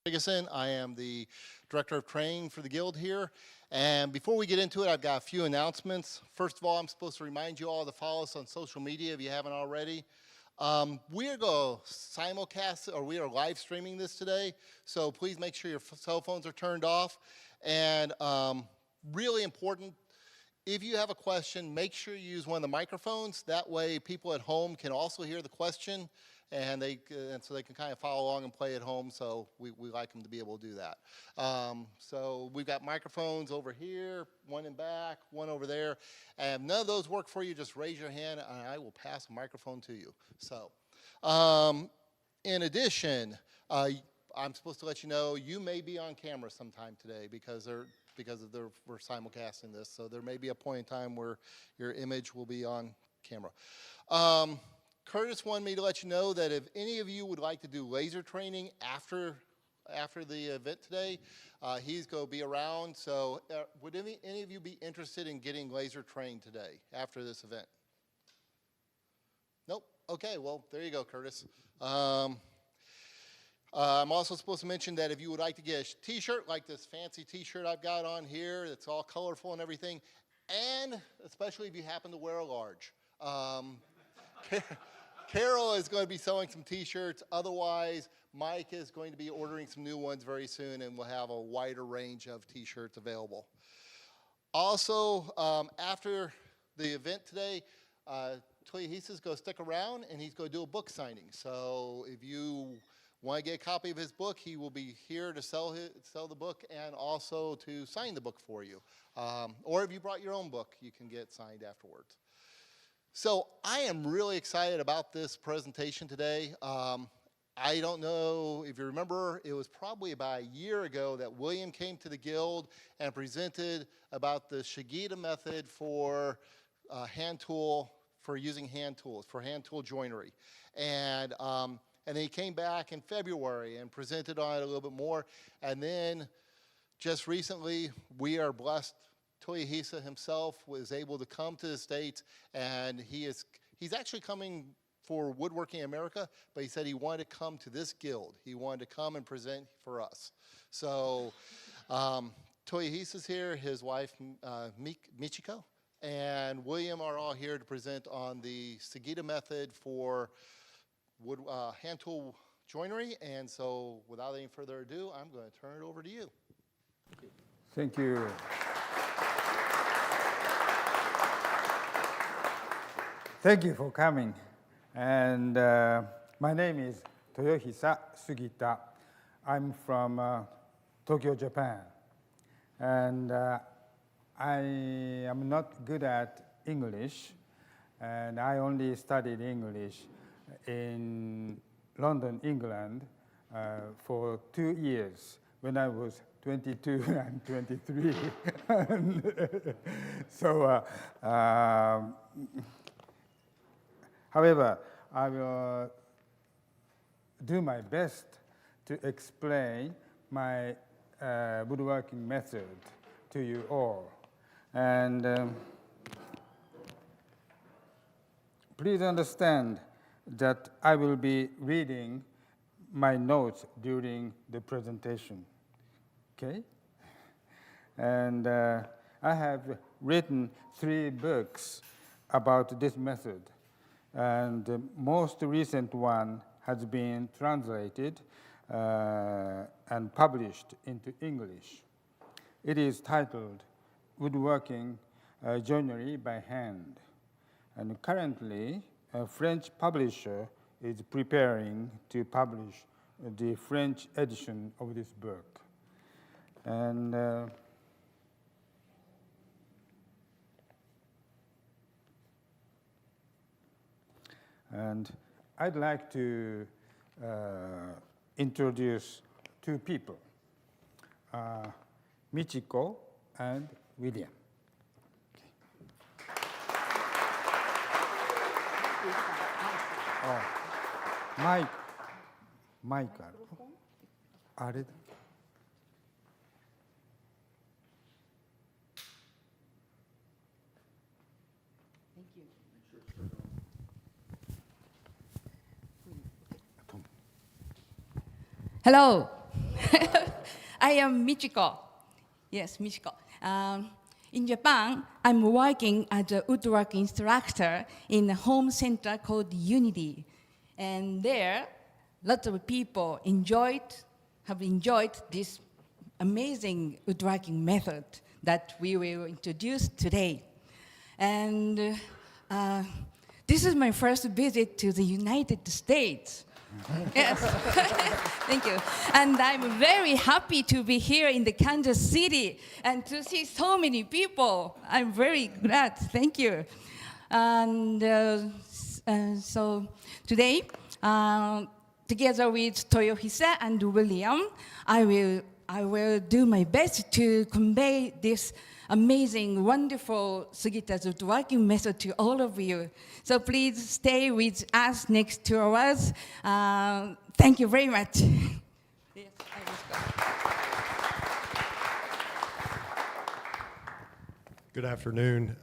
Ferguson. I am the Director of Training for the Guild here. And before we get into it, I've got a few announcements. First of all, I'm supposed to remind you all to follow us on social media if you haven't already. We are going to simulcast, or we are live streaming this today, so please make sure your cell phones are turned off. And really important, if you have a question, make sure you use one of the microphones. That way people at home can also hear the question, and so they can kind of follow along and play at home, so we like them to be able to do that. So we've got microphones over here, one in back, one over there. And if none of those work for you, just raise your hand and I will pass a microphone to you. So, in addition, I'm supposed to let you know you may be on camera sometime today because we're simulcasting this, so there may be a point in time where your image will be on camera. Curtis wanted me to let you know that if any of you would like to do laser training after the event today, he's going to be around. So would any of you be interested in getting laser trained today after this event? Nope. Okay, well, there you go, Curtis. I'm also supposed to mention that if you would like to get a t-shirt like this fancy t-shirt I've got on here, it's all colorful and everything, and especially if you happen to wear a large. Carol is going to be selling some t-shirts. Otherwise, Mike is going to be ordering some new ones very soon, and we'll have a wider range of t-shirts available. Also, after the event today, Toyohisa is going to stick around, and he's going to do a book signing. So if you want to get a copy of his book, he will be here to sell the book and also to sign the book for you. Or if you brought your own book, you can get it signed afterwards. So I am really excited about this presentation today. I don't know if you remember, it was probably about a year ago that William came to the Guild and presented about the Sugita method for using hand tools, for hand tool joinery. And then he came back in February and presented on it a little bit more. And then just recently, we are blessed. Toyohisa himself was able to come to the States, and he's actually coming for Woodworking America, but he said he wanted to come to this guild. He wanted to come and present for us. So Toyohisa's here, his wife Michiko, and William are all here to present on the Sugita method for hand tool joinery. And so without any further ado, I'm going to turn it over to you. Thank you. Thank you for coming. And my name is Toyohisa Sugita. I'm from Tokyo, Japan. And I am not good at English. And I only studied English in London, England, for 2 years when I was 22 and 23. So, however, I will do my best to explain my woodworking method to you all. And please understand that I will be reading my notes during the presentation, okay? And I have written 3 books about this method. And the most recent one has been translated and published into English. It is titled Woodworking Joinery by Hand. And currently, a French publisher is preparing to publish the French edition of this book. And I'd like to introduce 2 people, Michiko and William. Okay.マイクある？あれだ。Hello. I am Michiko. Yes, Michiko. In Japan, I'm working as a woodworking instructor in a home center called Unity. And there, lots of people have enjoyed this amazing woodworking method that we will introduce today. And this is my first visit to the United States. Yes, thank you. And I'm very happy to be here in the Kansas City and to see so many people. I'm very glad, thank you. And so today, together with Toyohisa and William, I will do my best to convey this amazing, wonderful Sugita's woodworking method to all of you. So please stay with us next 2 hours. Thank you very much. Yes, I will start. Good afternoon.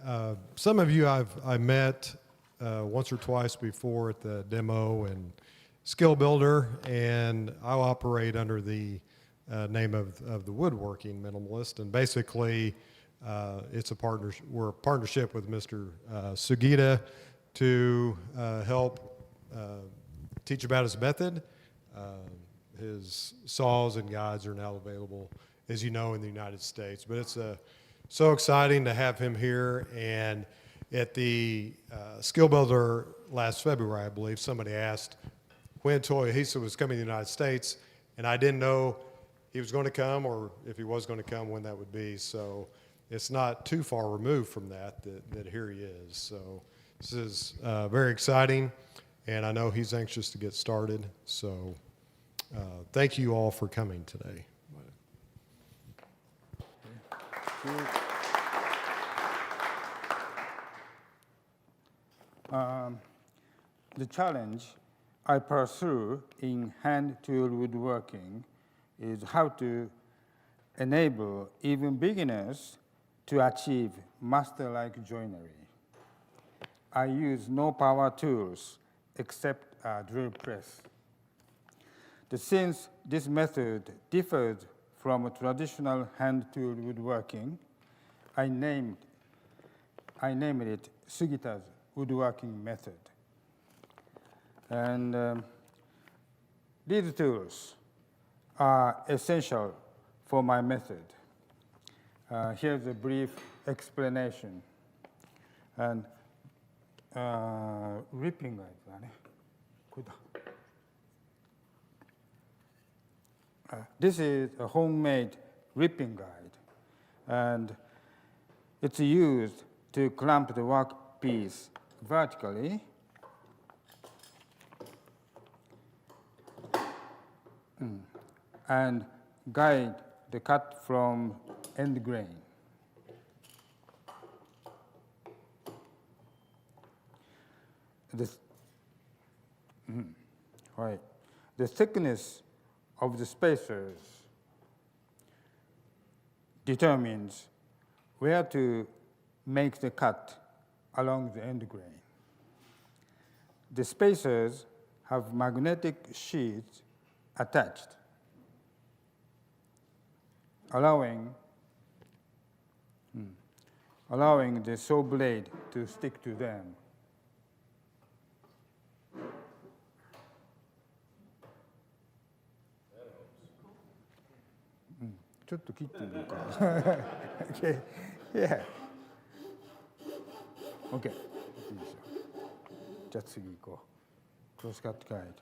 Some of you I've met once or twice before at the demo and Skill Builder, and I'll operate under the name of the Woodworking Minimalist, and basically it's a partnership. We're a partnership with Mr. Sugita to help teach about his method. His saws and guides are now available, as you know, in the United States. But it's so exciting to have him here. And at the Skill Builder last February, I believe, somebody asked when Toyohisa was coming to the United States, and I didn't know he was going to come, or if he was going to come, when that would be. So it's not too far removed from that here he is. So this is very exciting, and I know he's anxious to get started. So thank you all for coming today. The challenge I pursue in hand tool woodworking is how to enable even beginners to achieve master-like joinery. I use no power tools except a drill press. Since this method differs from traditional hand tool woodworking, I named it Sugita's woodworking method. And these tools are essential for my method. Here's a brief explanation. And ripping guide. This is a homemade ripping guide, and it's used to clamp the workpiece vertically and guide the cut from end grain. The thickness of the spacers determines where to make the cut along the end grain. The spacers have magnetic sheets attached, allowing the saw blade to stick to them. ちょっと切ってみようか。Okay. Yeah. Okay. いいですよ。じゃあ次行こう。Cross cut guide.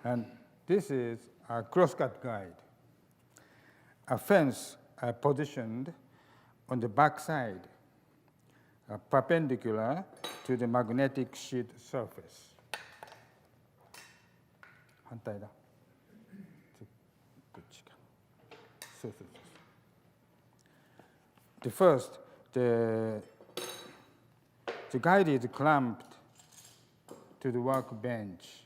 And this is a cross cut guide. A fence positioned on the back side, perpendicular to the magnetic sheet surface. 反対だ。First, the guide is clamped to the workbench.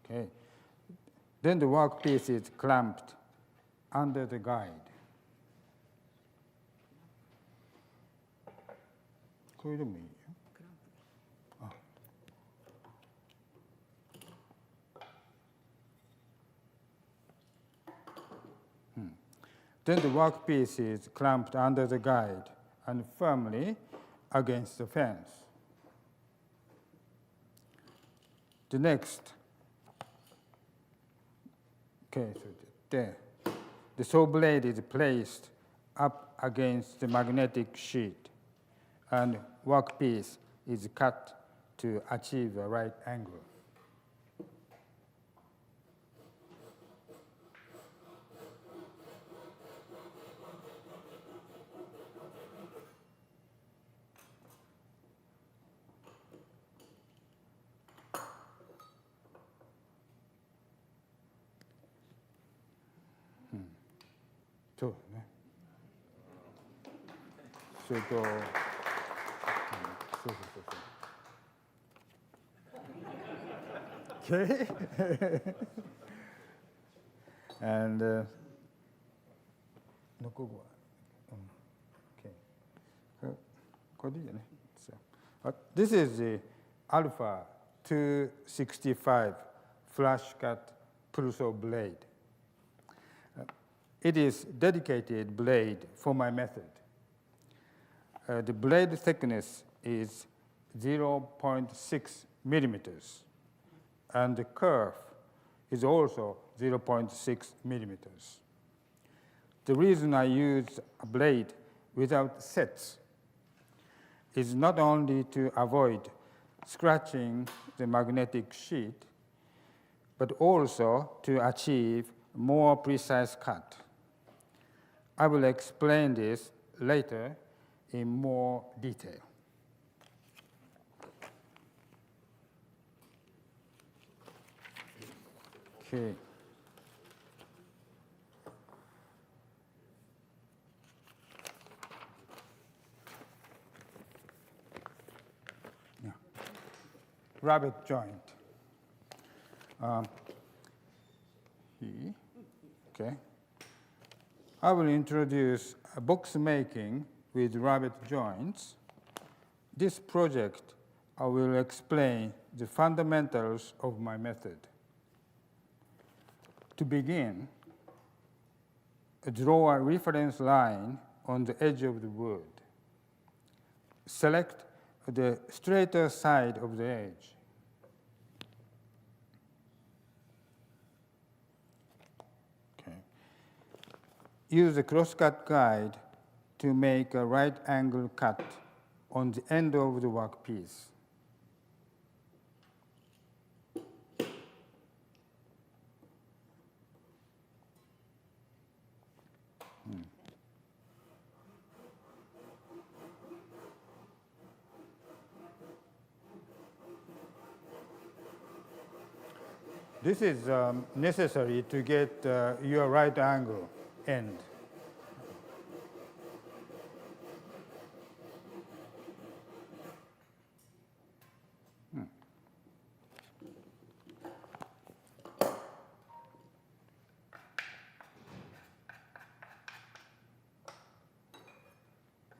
Okay. Then the workpiece is clamped under the guide. これでもいいよ。Then the workpiece is clamped under the guide and firmly against the fence. The next, okay, so there. The saw blade is placed up against the magnetic sheet, and workpiece is cut to achieve a right angle. So, okay. And this is the Alpha 265 flash cut pulso blade. It is dedicated blade for my method. The blade thickness is 0.6 millimeters, and the curve is also 0.6 millimeters. The reason I use a blade without sets is not only to avoid scratching the magnetic sheet, but also to achieve more precise cut. I will explain this later in more detail. Okay. Yeah. Rabbet joint. Okay. I will introduce box making with rabbet joints. This project, I will explain the fundamentals of my method. To begin, draw a reference line on the edge of the wood. Select the straighter side of the edge. Use a crosscut guide to make a right angle cut on the end of the workpiece. This is necessary to get your right angle end.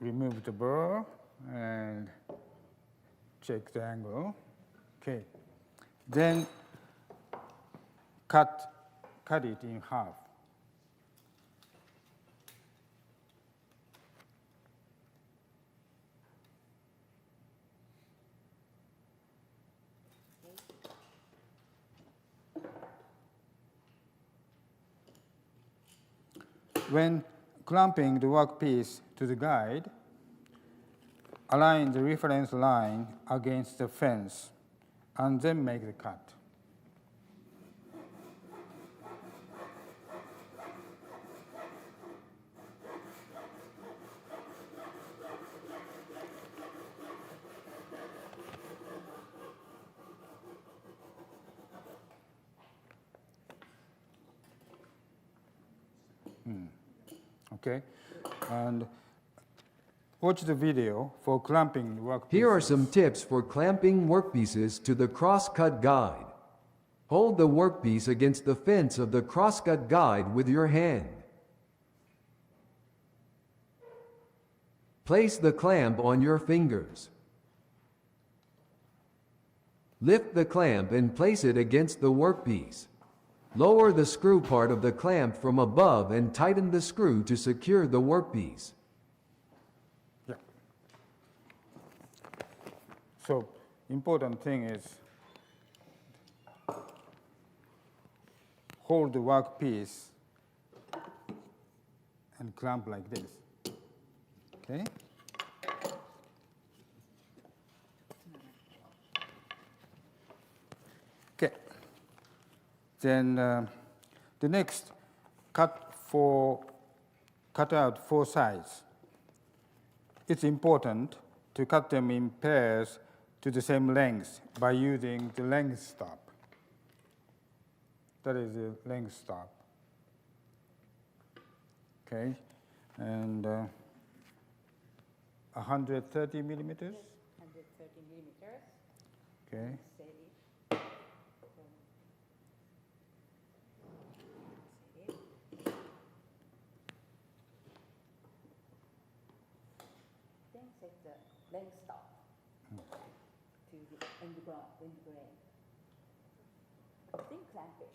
Remove the burr and check the angle. Okay. Then cut it in half. When clamping the workpiece to the guide, align the reference line against the fence and then make the cut. Okay, and watch the video for clamping the workpiece. Here are some tips for clamping workpieces to the crosscut guide. Hold the workpiece against the fence of the crosscut guide with your hand. Place the clamp on your fingers. Lift the clamp and place it against the workpiece. Lower the screw part of the clamp from above and tighten the screw to secure the workpiece. Yeah. So important thing is hold the workpiece and clamp like this. Okay? Okay. Then the next, cut out 4 sides. It's important to cut them in pairs to the same length by using the length stop. That is the length stop. Okay, and 130 millimeters. 130 millimeters. Okay. Then set the length stop to the end grain. Then clamp it.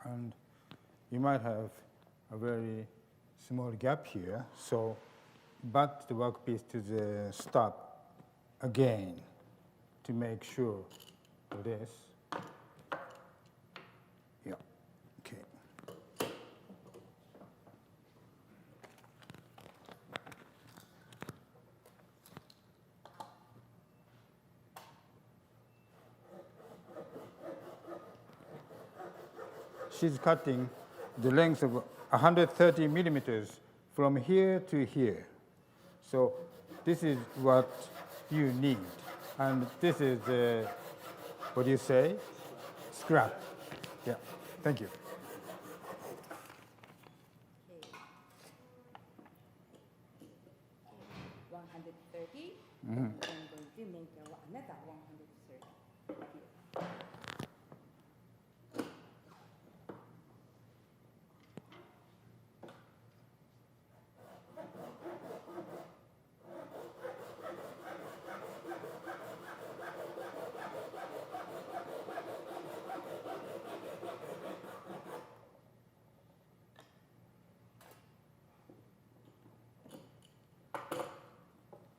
And you might have a very small gap here, so butt the workpiece to the stop again to make sure of this. Yeah, okay. She's cutting the length of 130 millimeters from here to here. So this is what you need. And this is, what do you say? Scrap. Yeah, thank you. Okay. 130. Mm-hmm. I'm going to make another 130.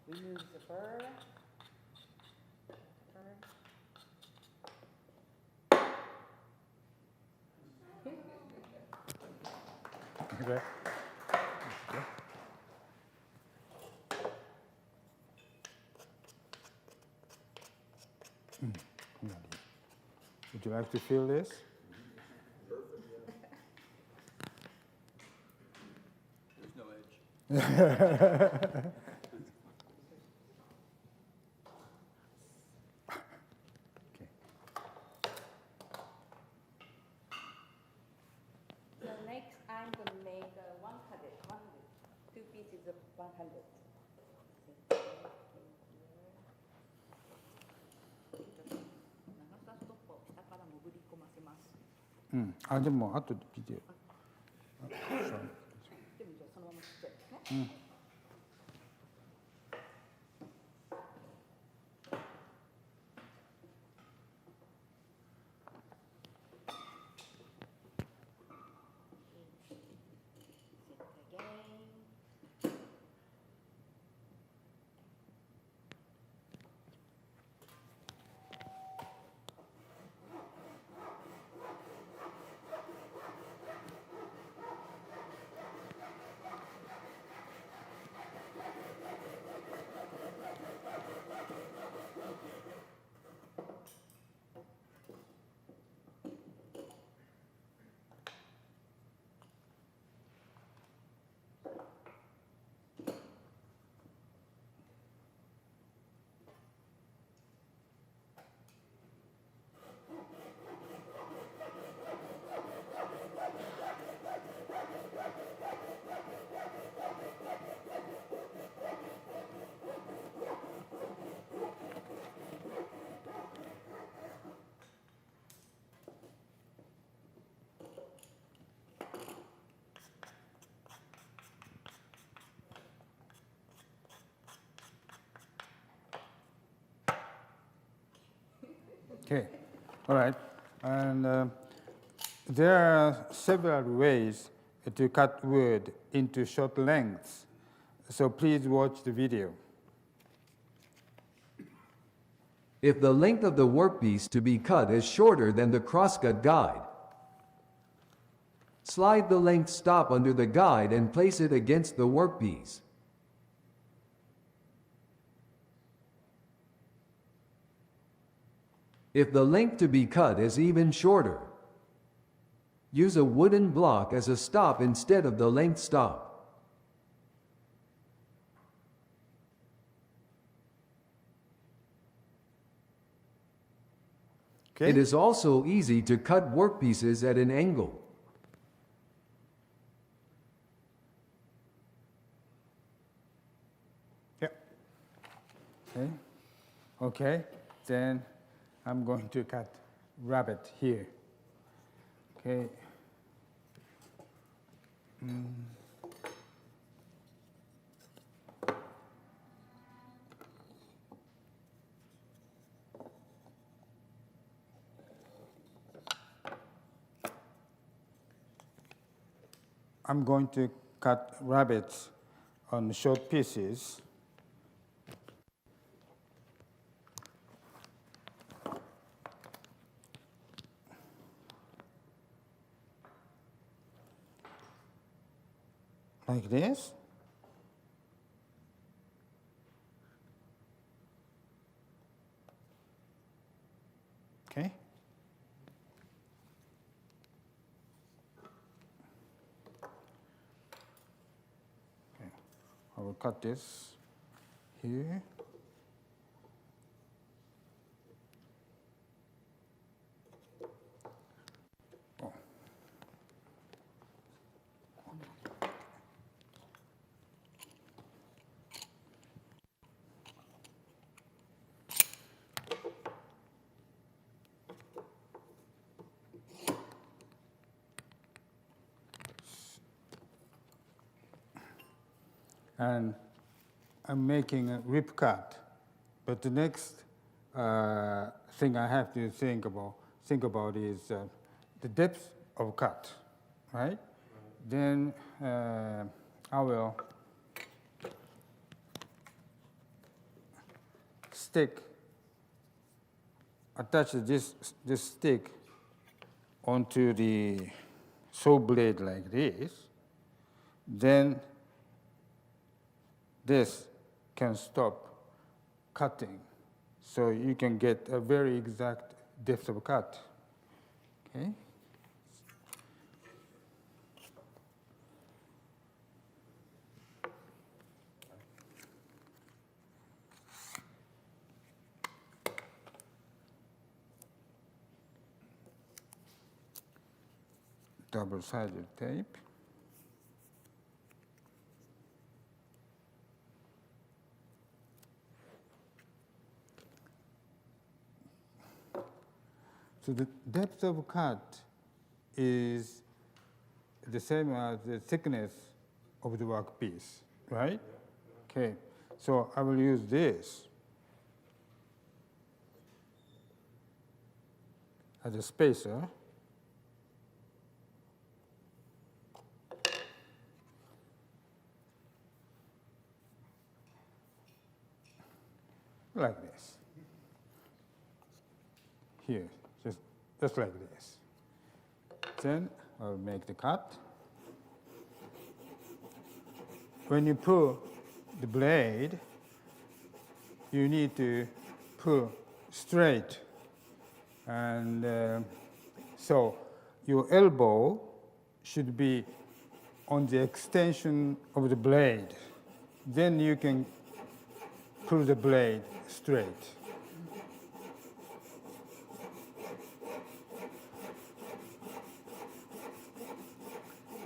Remove the burr. Okay. Would you like to feel this? There's no edge. Okay. So next, I'm going to make 100. 2 pieces of 100. 長さストップを下から潜り込ませます。あ、でも後でビデオ。でもじゃあそのまま切っちゃうんですね。Okay, all right. And there are several ways to cut wood into short lengths. So please watch the video. If the length of the workpiece to be cut is shorter than the crosscut guide, slide the length stop under the guide and place it against the workpiece. If the length to be cut is even shorter, use a wooden block as a stop instead of the length stop. Okay? It is also easy to cut workpieces at an angle. Yeah. Okay. Okay. Then I'm going to cut rabbet here. Okay. I'm going to cut rabbets on short pieces. Like this. Okay. Okay. I will cut this here. Oh. And I'm making a rip cut. But the next thing I have to think about is the depth of cut, right? Then I will attach this stick onto the saw blade like this. Then this can stop cutting. So you can get a very exact depth of cut. Okay? Double-sided tape. So the depth of cut is the same as the thickness of the workpiece, right? Okay, so I will use this as a spacer. Like this. Here, just like this. Then I'll make the cut. When you pull the blade, you need to pull straight. And so your elbow should be on the extension of the blade. Then you can pull the blade straight.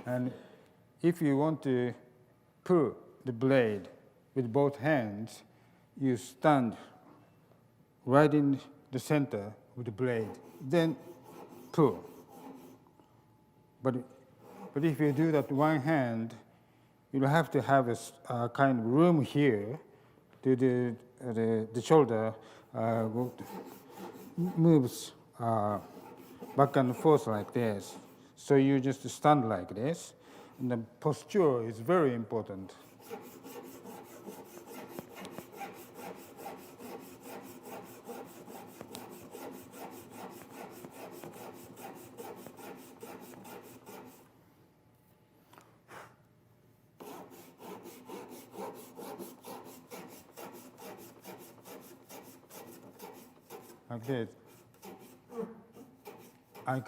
And if you want to pull the blade with both hands, you stand right in the center of the blade, then pull. But if you do that one hand, you'll have to have a kind of room here to the shoulder moves back and forth like this. So you just stand like this. And the posture is very important. Like this. I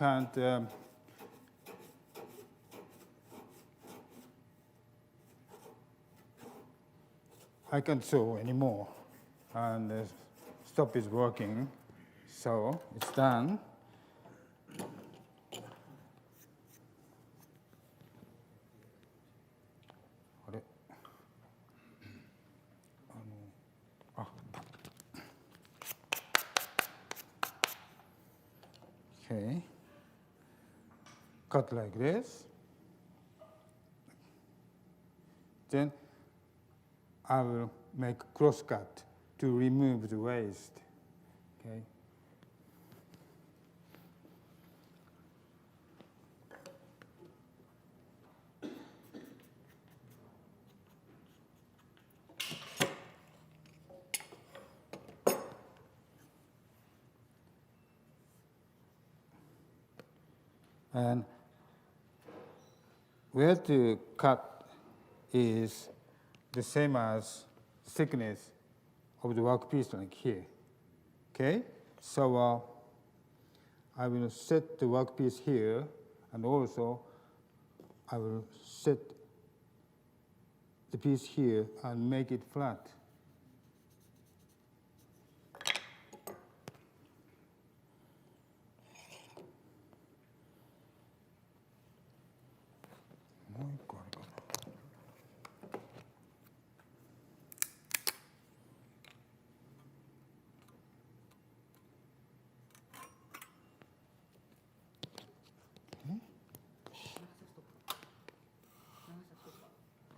can't sew anymore, and the stop is working, so it's done. Okay, cut like this. Then I will make cross cut to remove the waste. Okay. And where to cut is the same as thickness of the workpiece, like here. Okay? So I will set the workpiece here, and also I will set the piece here and make it flat.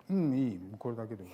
いい、これだけでも。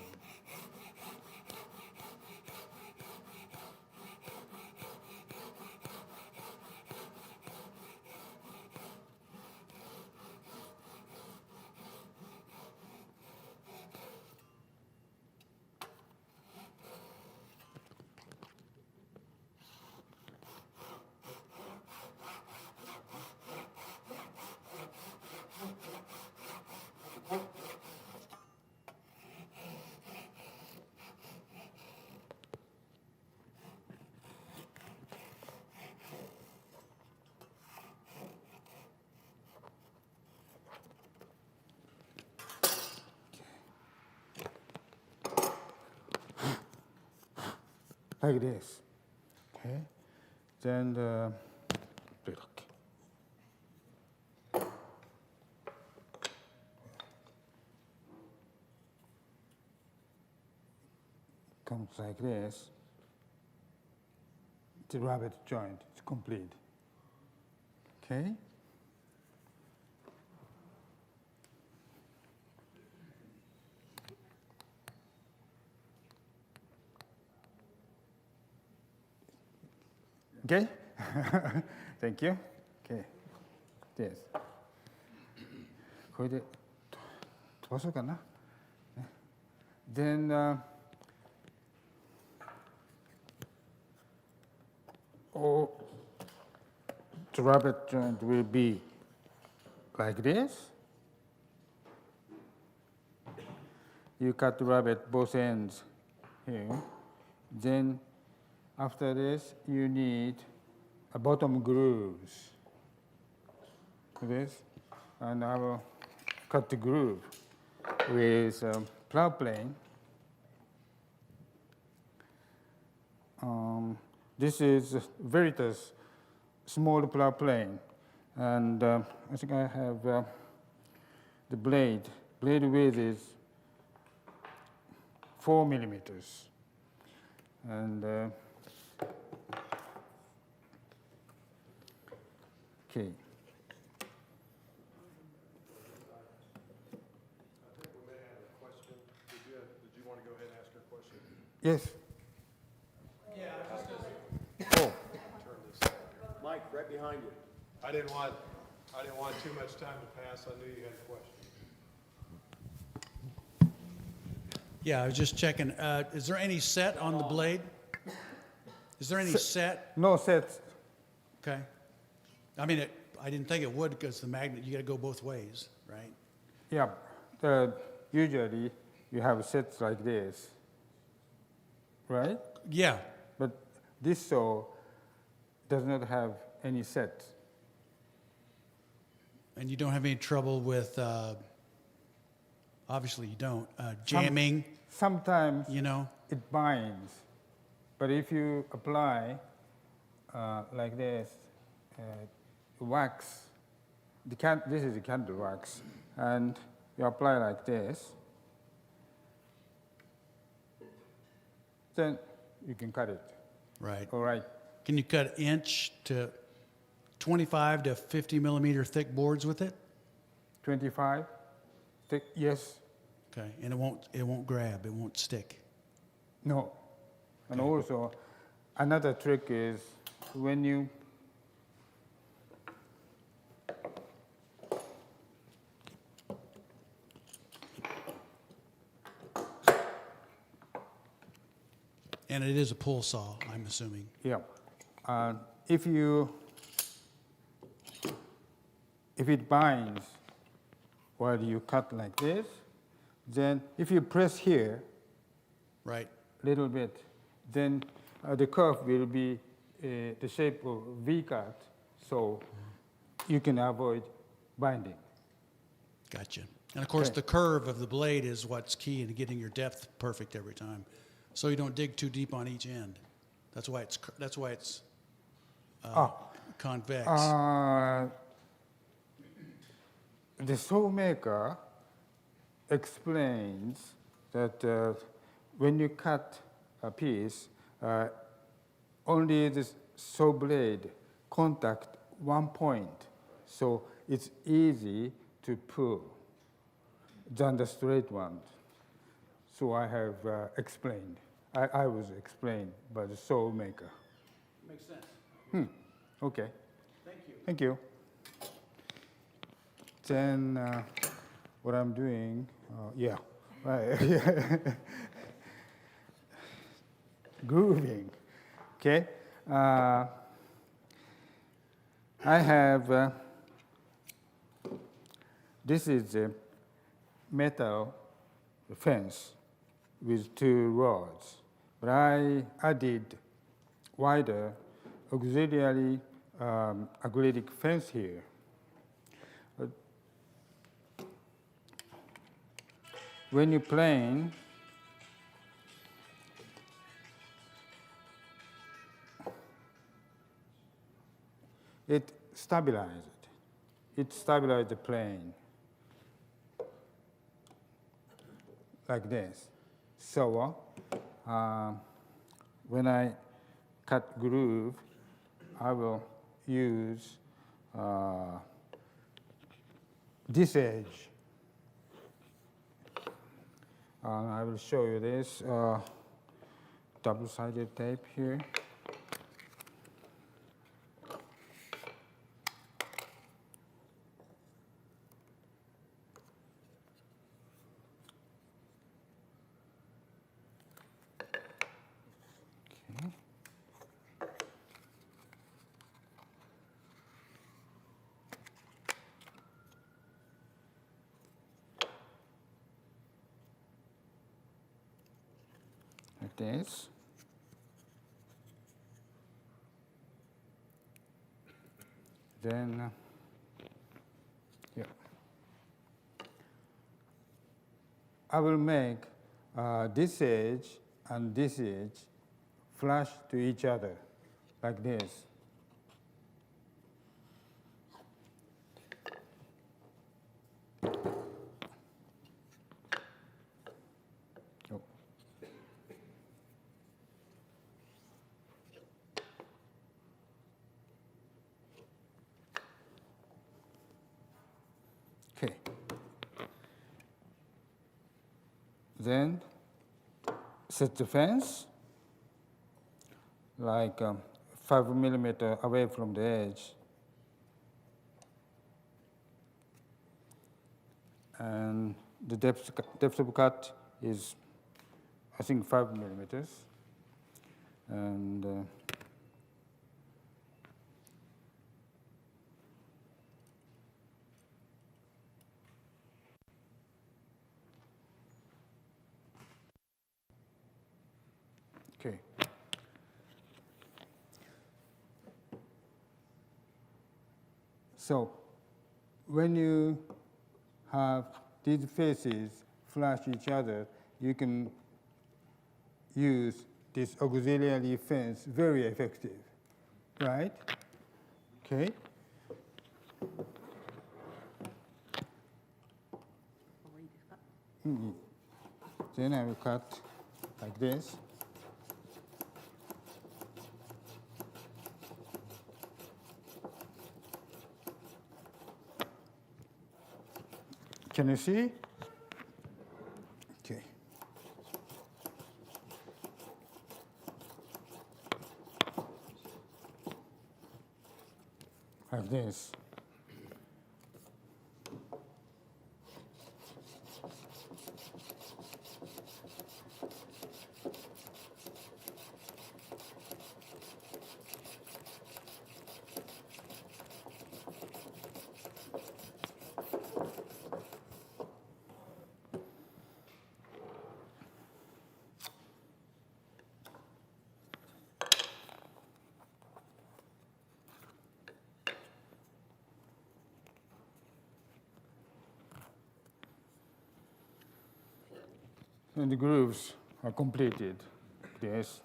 Like this. Okay. Then the comes like this. The rabbet joint is complete. Okay. Okay? Thank you. Okay. This. これで飛ばそうかな。Then the rabbet joint will be like this. You cut the rabbet both ends here. Then after this, you need a bottom grooves. This, and I will cut the groove with a plow plane. This is Veritas small plow plane, and I think I have the blade. Blade width is 4 millimeters, and okay. Did you want to go ahead and ask your question? Yes. Yeah, just as, oh, turn this. right behind you. I didn't want too much time to pass. I knew you had a question. Yeah, I was just checking. Is there any set on the blade? Is there any set? No sets. Okay. I mean, I didn't think it would because the magnet, you got to go both ways, right? Yeah, usually you have sets like this, right? Yeah. But this saw does not have any sets. And you don't have any trouble with, obviously you don't, jamming, Sometimes you know? it binds, but if you apply like this, wax, this is the candle wax, and you apply like this, then you can cut it. Right. All right. Can you cut inch to 25 to 50 millimeter thick boards with it? 25, thick, yes, Okay. And it won't grab, it won't stick. no. And also, another trick is when you And it is a pull saw, I'm assuming. yeah, if it binds while you cut like this, then if you press here Right. little bit, then the curve will be the shape of V cut, so you can avoid binding. Gotcha. And of course, Okay. the curve of the blade is what's key in getting your depth perfect every time. So you don't dig too deep on each end. That's why it's convex. The saw maker explains that when you cut a piece, only the saw blade contact one point, so it's easy to pull than the straight one. So I have explained. I was explained by the saw maker. Makes sense. Okay. Thank you. Thank you. Then what I'm doing, yeah, right. Grooving. Okay. I have. This is a metal fence with 2 rods, but I added wider auxiliary acrylic fence here. When you plane, it stabilizes it. It stabilizes the plane like this. So when I cut groove, I will use this edge. I will show you this double-sided tape here. Like this. Then, yeah. I will make this edge and this edge flush to each other, like this. Oh. Okay. Then set the fence like 5 millimeter away from the edge. And the depth of cut is, I think, 5 millimeters. And okay. So when you have these faces flash each other, you can use this auxiliary fence very effective, right? Okay. Then I will cut like this. Can you see? Okay. Like this. And the grooves are completed. Yes.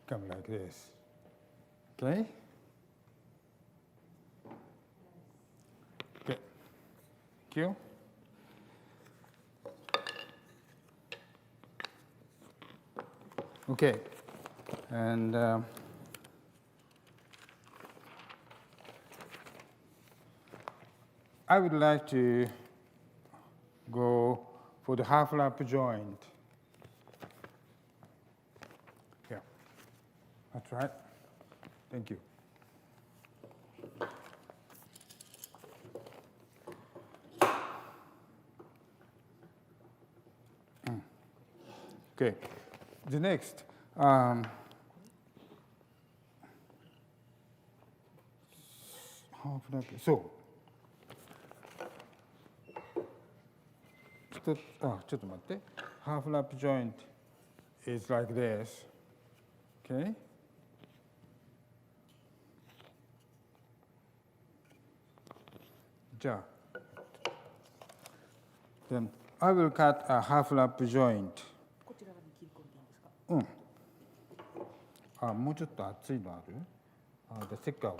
Come like this. Okay? Okay. Thank you. Okay. And I would like to go for the half lap joint. Yeah, that's right. Thank you. Okay, the next. Half lap. So. ちょっと待って。Half lap joint is like this. Okay? Then I will cut a half lap joint. こちら側に切り込んでいいんですか？もうちょっと厚いのある？The thicker one.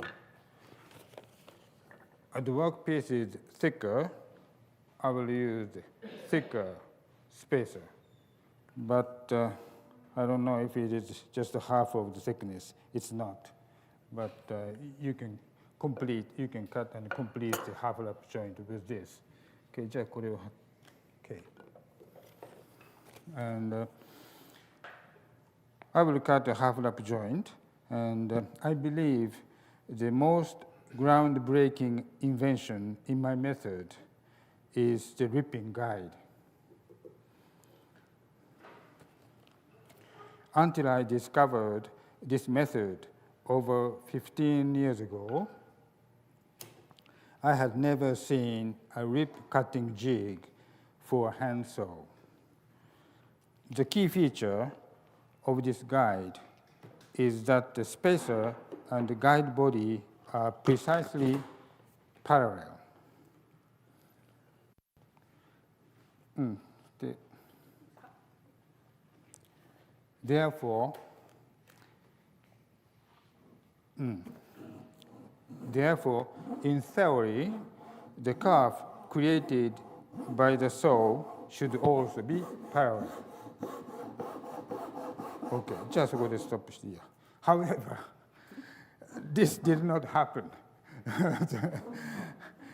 The workpiece is thicker. I will use thicker spacer. But I don't know if it is just half of the thickness. It's not. But you can cut and complete the half lap joint with this. Okay, じゃあこれを Okay. And I will cut a half lap joint. And I believe the most groundbreaking invention in my method is the ripping guide. Until I discovered this method over 15 years ago, I had never seen a rip cutting jig for a hand saw. The key feature of this guide is that the spacer and the guide body are precisely parallel. Therefore, in theory, the curve created by the saw should also be parallel. Okay, just go to stop here. However, this did not happen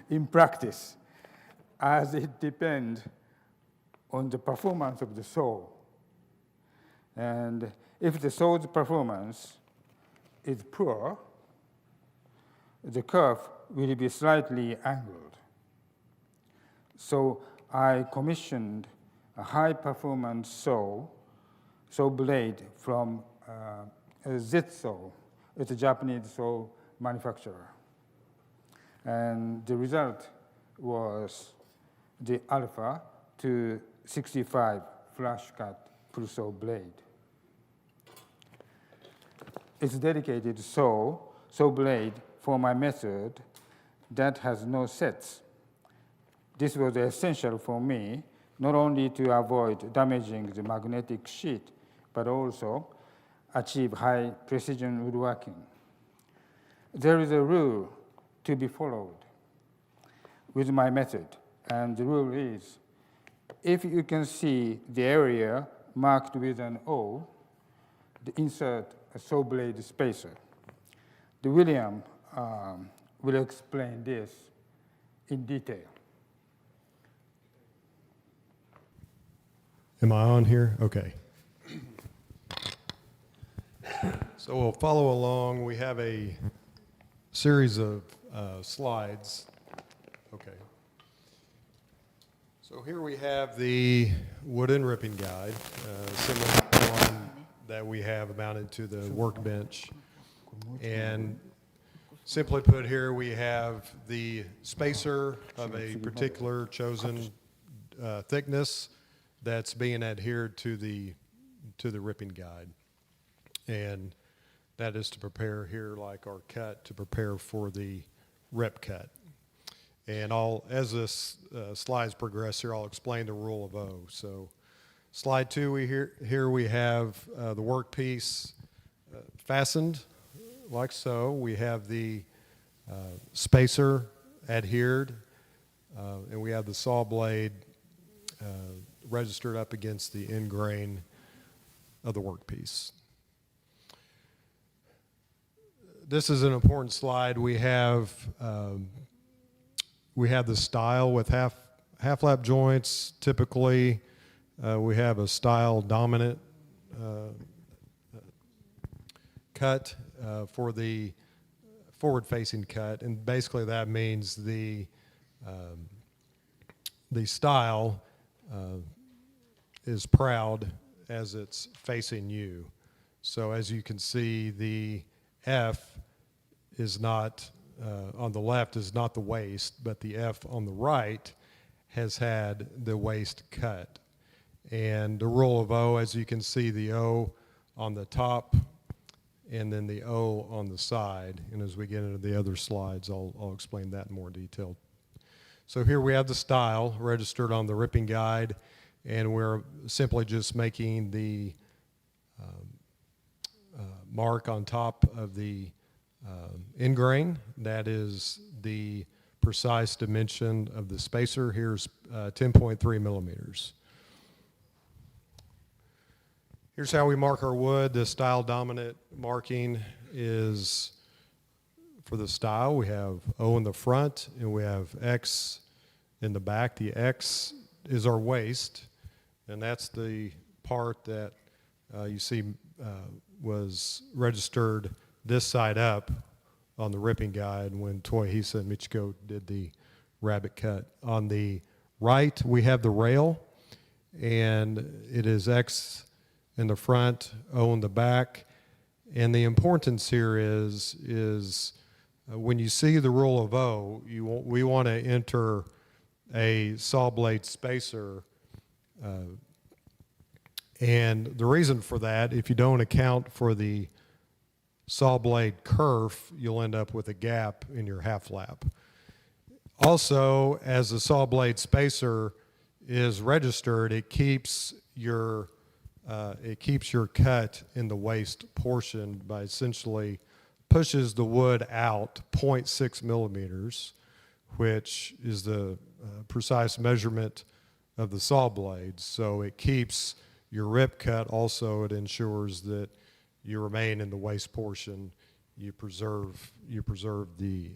in practice, as it depends on the performance of the saw. And if the saw's performance is poor, the curve will be slightly angled. So I commissioned a high-performance saw blade from Zetsu. It's a Japanese saw manufacturer. And the result was the Alpha 265 flush cut pull saw blade. It's dedicated saw blade for my method that has no sets. This was essential for me, not only to avoid damaging the magnetic sheet, but also achieve high precision woodworking. There is a rule to be followed with my method, and the rule is, if you can see the area marked with an O, insert a saw blade spacer. William will explain this in detail. Am I on here? Okay. So we'll follow along. We have a series of slides. Okay. So here we have the wooden ripping guide, similar to the one that we have mounted to the workbench. And simply put, here we have the spacer of a particular chosen thickness that's being adhered to the ripping guide. And that is to prepare here, like our cut, to prepare for the rip cut. And as this slides progress here, I'll explain the rule of O. So slide 2, here we have the workpiece fastened like so. We have the spacer adhered, and we have the saw blade registered up against the end grain of the workpiece. This is an important slide. We have the style with half lap joints. Typically, we have a style dominant cut for the forward-facing cut, and basically that means the style is proud as it's facing you. So as you can see, the F is not on the left is not the waist, but the F on the right has had the waist cut. And the rule of O, as you can see, the O on the top and then the O on the side. And as we get into the other slides, I'll explain that in more detail. So here we have the style registered on the ripping guide, and we're simply just making the mark on top of the end grain. That is the precise dimension of the spacer. Here's 10.3 millimeters. Here's how we mark our wood. The style dominant marking is for the style. We have O in the front and we have X in the back. The X is our waist, and that's the part that you see was registered this side up on the ripping guide when Toyohisa and Michiko did the RABBET cut. On the right, we have the rail, and it is X in the front, O in the back. And the importance here is when you see the rule of O, we want to enter a saw blade spacer. And the reason for that, if you don't account for the saw blade kerf, you'll end up with a gap in your half lap. Also, as the saw blade spacer is registered, it keeps your cut in the waist portion by essentially pushes the wood out 0.6 millimeters, which is the precise measurement of the saw blade. So it keeps your rip cut. Also, it ensures that you remain in the waist portion. You preserve the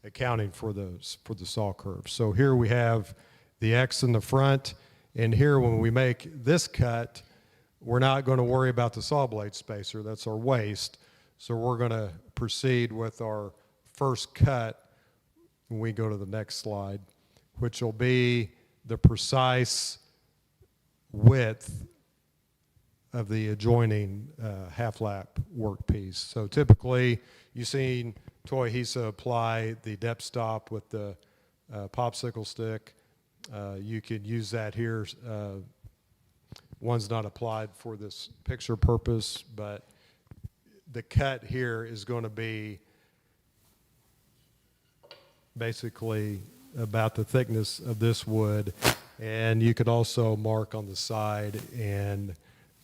accounting for the saw curve. So here we have the X in the front, And here, when we make this cut, we're not going to worry about the saw blade spacer. That's our waste. So we're going to proceed with our first cut when we go to the next slide, which will be the precise width of the adjoining half lap workpiece. So typically, you've seen Toyohisa apply the depth stop with the popsicle stick. You could use that here. One's not applied for this picture purpose, but the cut here is going to be basically about the thickness of this wood, and you could also mark on the side and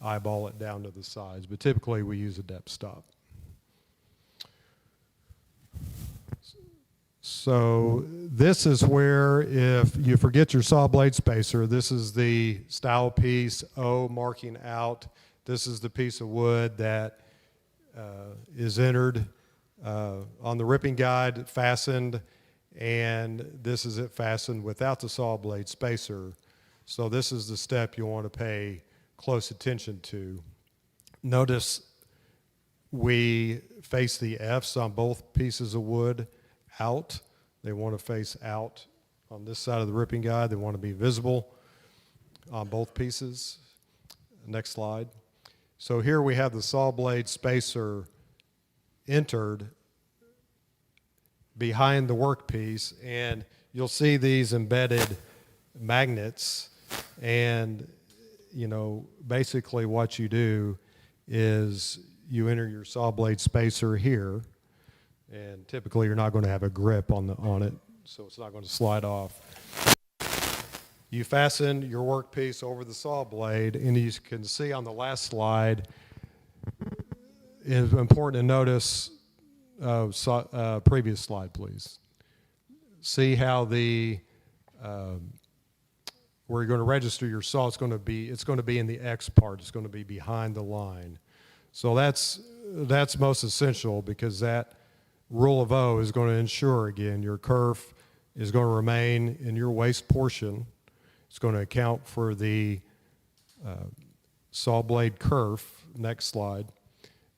eyeball it down to the sides, but typically we use a depth stop. So this is where, if you forget your saw blade spacer, this is the style piece O marking out. This is the piece of wood that is entered on the ripping guide, fastened, and this is it fastened without the saw blade spacer. So this is the step you want to pay close attention to. Notice we face the F's on both pieces of wood out. They want to face out on this side of the ripping guide. They want to be visible on both pieces. Next slide. So here we have the saw blade spacer entered behind the workpiece, and you'll see these embedded magnets, and basically what you do is you enter your saw blade spacer here, and typically you're not going to have a grip on it, so it's not going to slide off. You fasten your workpiece over the saw blade, and you can see on the last slide, it's important to notice, previous slide please. See how the where you're going to register your saw, it's going to be in the X part. It's going to be behind the line. So that's most essential, because that rule of O is going to ensure, again, your kerf is going to remain in your waist portion. It's going to account for the saw blade kerf. Next slide.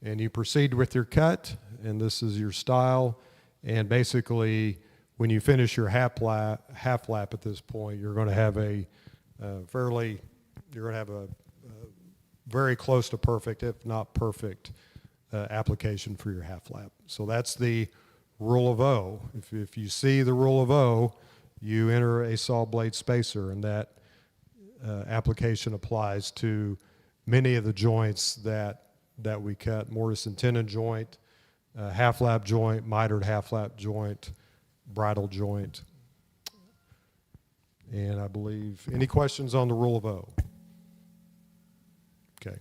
And you proceed with your cut, and this is your style. And basically, when you finish your half lap at this point, you're going to have a very close to perfect, if not perfect, application for your half lap. So that's the rule of O. If you see the rule of O, you enter a saw blade spacer, and that application applies to many of the joints that we cut: mortise and tenon joint, half lap joint, mitered half lap joint, BRIDLE joint. And I believe, any questions on the rule of O? Okay.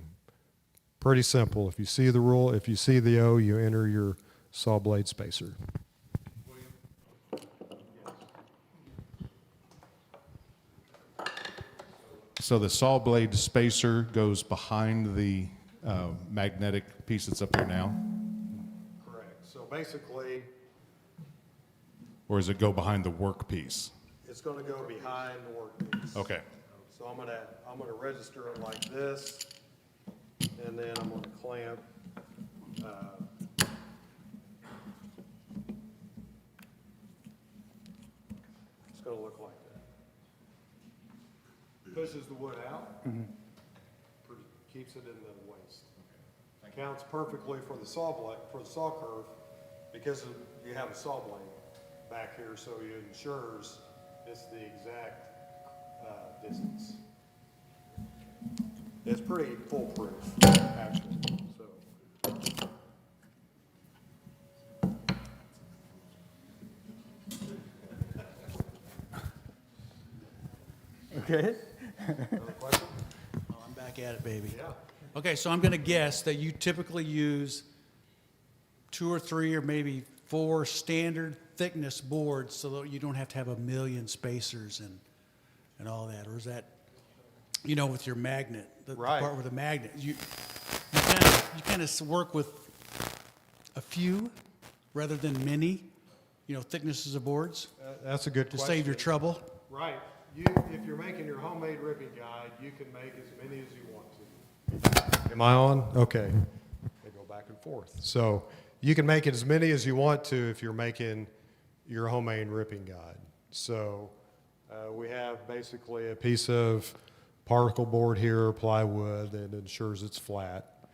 Pretty simple. If you see the rule, if you see the O, you enter your saw blade spacer. So the saw blade spacer goes behind the magnetic piece that's up there now? Correct. So basically, Or does it go behind the workpiece? it's going to go behind the workpiece. Okay. So I'm gonna register it like this, and then I'm gonna clamp. It's gonna look like that. Pushes the wood out, keeps it in the waist. Counts perfectly for the saw blade, for the saw curve, because you have a saw blade back here, so it ensures it's the exact distance. It's pretty foolproof, actually. So. Okay. Another question? Oh, I'm back at it, baby. Yeah. Okay, so I'm going to guess that you typically use 2 or 3 or maybe 4 standard thickness boards, so that you don't have to have a million spacers and all that. Or is that, with your magnet, the Right. part with the magnet, you kind of work with a few rather than many, thicknesses of boards That's a good to question. save your trouble? Right. if you're making your homemade ripping guide, you can make as many as you want to. Am I on? Okay. They go back and forth. So you can make it as many as you want to if you're making your homemade ripping guide. So we have basically a piece of particle board here, plywood that ensures it's flat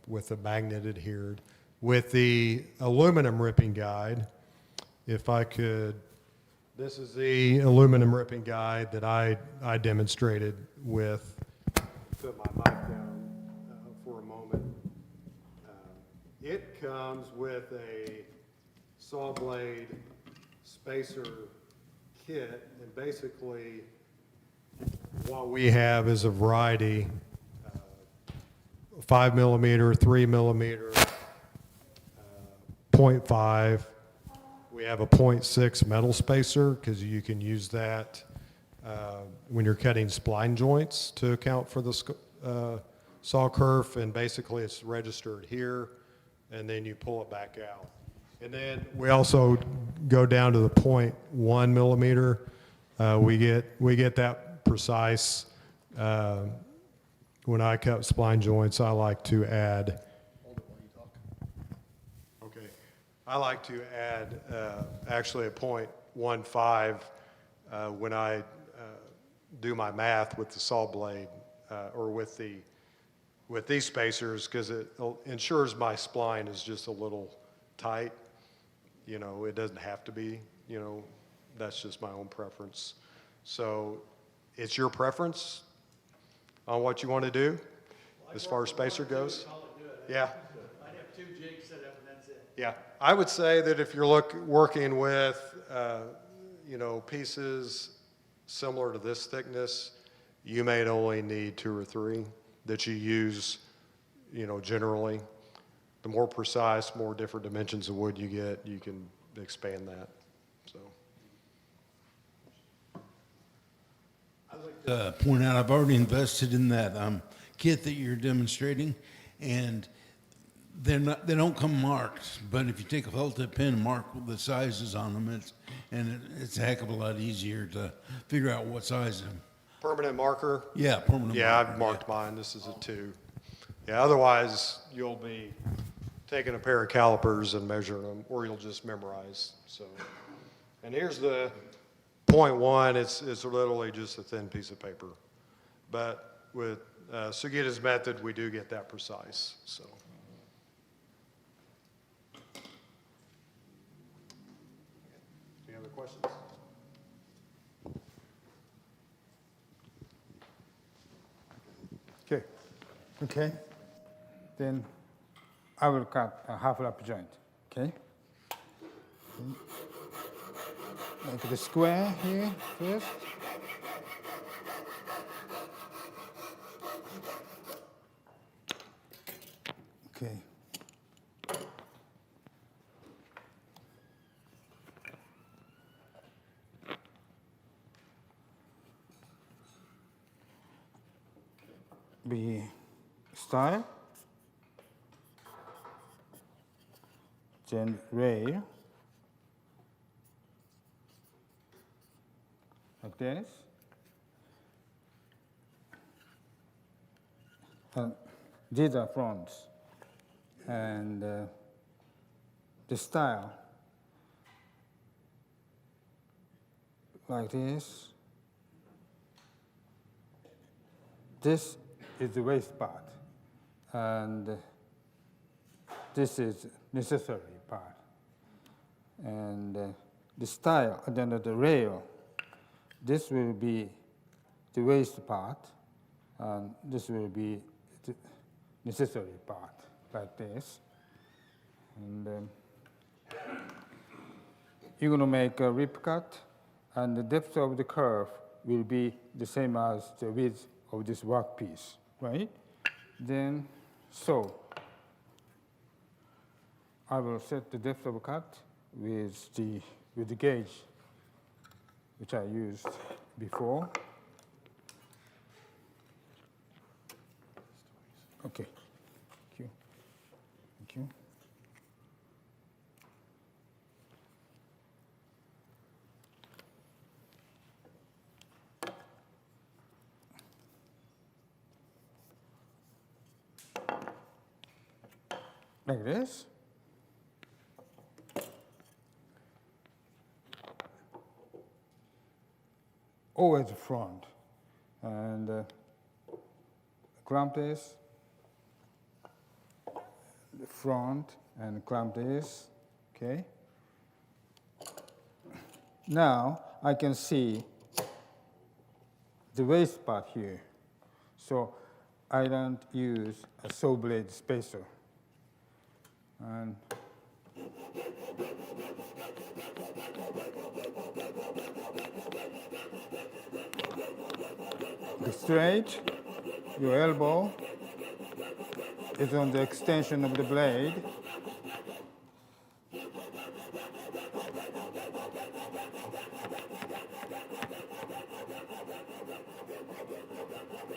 with a magnet adhered. With the aluminum ripping guide, if I could, this is the aluminum ripping guide that I demonstrated with. Put my mic down for a moment. It comes with a saw blade spacer kit, and basically what we have is a variety, 5 millimeter, 3 millimeter, 0.5. We have a 0.6 metal spacer because you can use that when you're cutting spline joints to account for the saw kerf, and basically it's registered here, and then you pull it back out. And then we also go down to the 0.1 millimeter. We get that precise. When I cut spline joints, I like to add. Okay, I like to add actually a 0.15 when I do my math with the saw blade or with these spacers, because it ensures my spline is just a little tight. You know, it doesn't have to be, you know, that's just my own preference. So it's your preference on what you want to do as far as spacer goes? Yeah. I have 2 jigs set up and that's it. Yeah. I would say that if you're working with, you know, pieces similar to this thickness, you may only need 2 or 3 that you use, you know, generally. The more precise, more different dimensions of wood you get, you can expand that. So. I'd like to point out, I've already invested in that kit that you're demonstrating, and they don't come marked. But if you take a felt tip pen and mark the sizes on them, it's a heck of a lot easier to figure out what size. Permanent marker? Yeah, permanent. Yeah, marker, I've marked mine. This is a 2. Yeah, otherwise you'll be taking a pair of calipers and measuring them, or you'll just memorize. So, and here's the 0.1. It's literally just a thin piece of paper. But with Sugita's method, we do get that precise. So. Any other questions? Okay. Okay. Then I will cut a half lap joint. Okay. Make the square here first. Okay. We style, then rail, like this. And these are fronts. And the style, like this. This is the waist part, and this is necessary part. And the style, and then the rail, this will be the waist part, and this will be the necessary part, like this. And you're going to make a rip cut, and the depth of the curve will be the same as the width of this workpiece, right? Then, so I will set the depth of cut with the gauge which I used before. Okay. Thank you. Thank you. like this. Always front. And clamp this, the front, and clamp this, okay? Now I can see the waste part here. So I don't use a saw blade spacer. And the straight, your elbow is on the extension of the blade.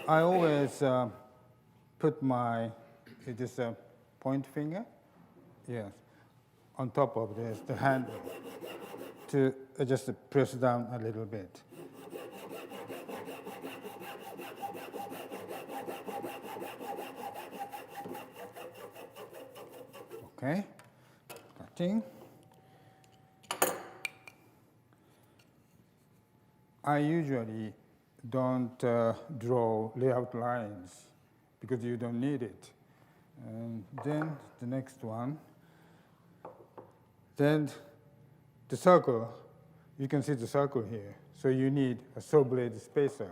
I always put my, it is a point finger, yes, on top of this, the handle, to just press down a little bit. Okay, cutting. I usually don't draw layout lines because you don't need it. And then the next one. Then the circle, you can see the circle here. So you need a saw blade spacer.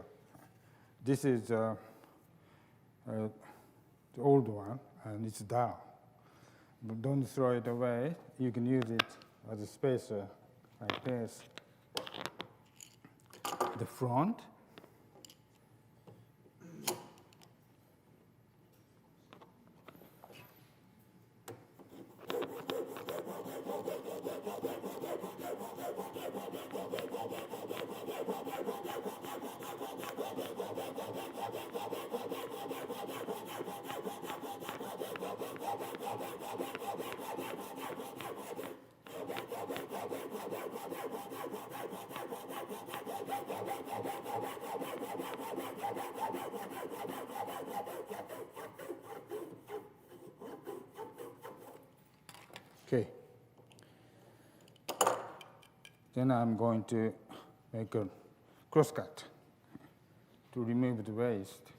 This is the old one, and it's down. But don't throw it away. You can use it as a spacer like this. The front. Okay. Then I'm going to make a crosscut to remove the waste.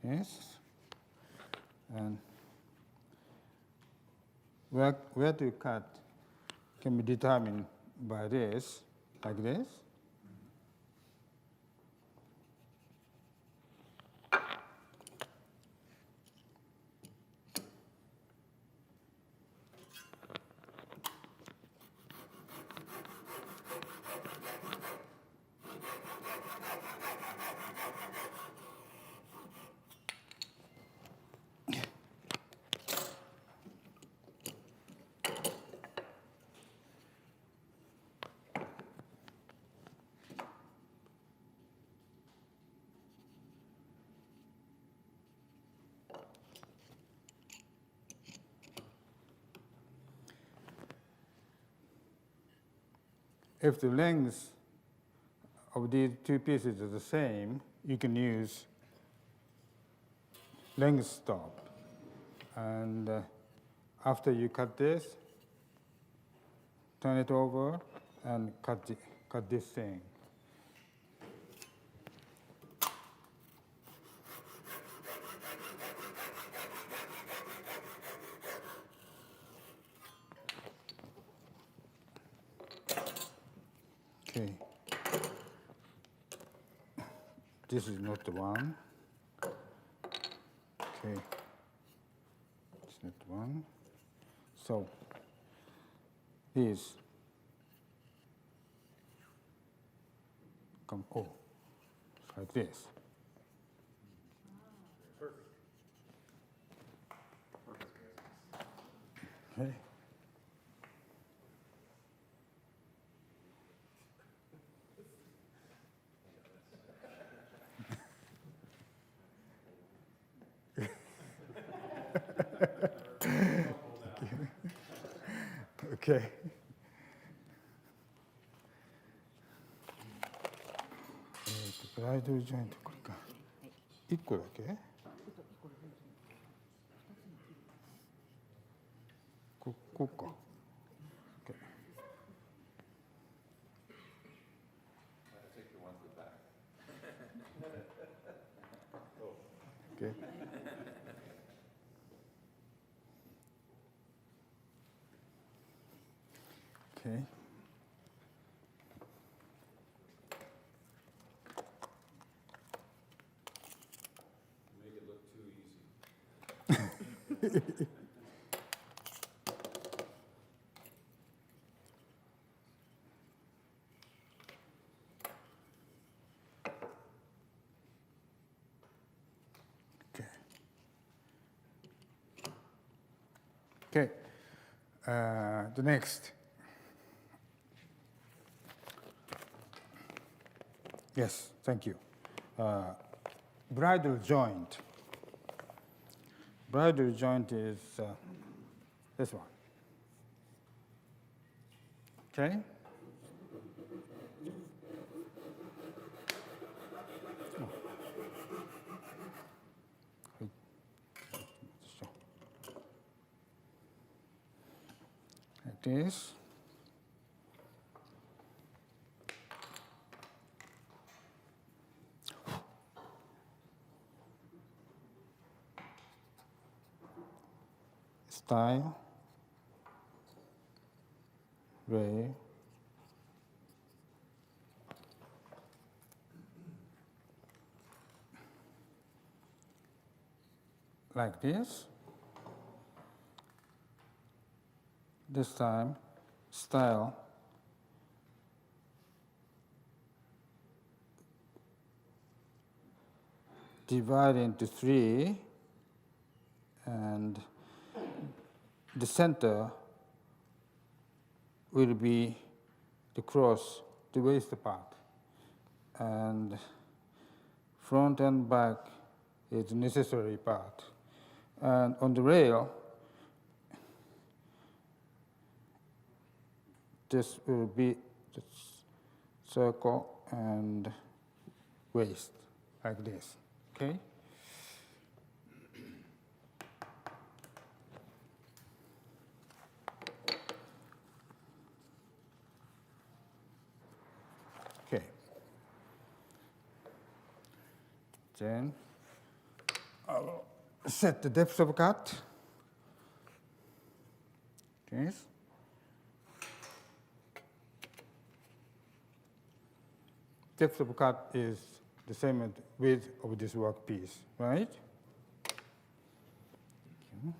Yes. And where to cut can be determined by this, like this. If the lengths of these two pieces are the same, you can use length stop. And after you cut this, turn it over and cut this thing. Okay. This is not the one. Okay. It's not the one. So, these come, oh, like this. Okay. Okay. ブライドルジョイントこれか。1個だけ？こうか。Okay. Okay. Okay. Okay. Okay. The next. Yes, thank you. Bridle joint. Bridle joint is this one. Okay? Like this. Style, ray, like this. This time, style, divide into 3, and the center will be the cross, the waist part, and front and back is the necessary part. And on the rail, this will be the circle and waist, like this, okay? Okay. Then I will set the depth of cut. Okay. Depth of cut is the same as width of this workpiece, right? Okay.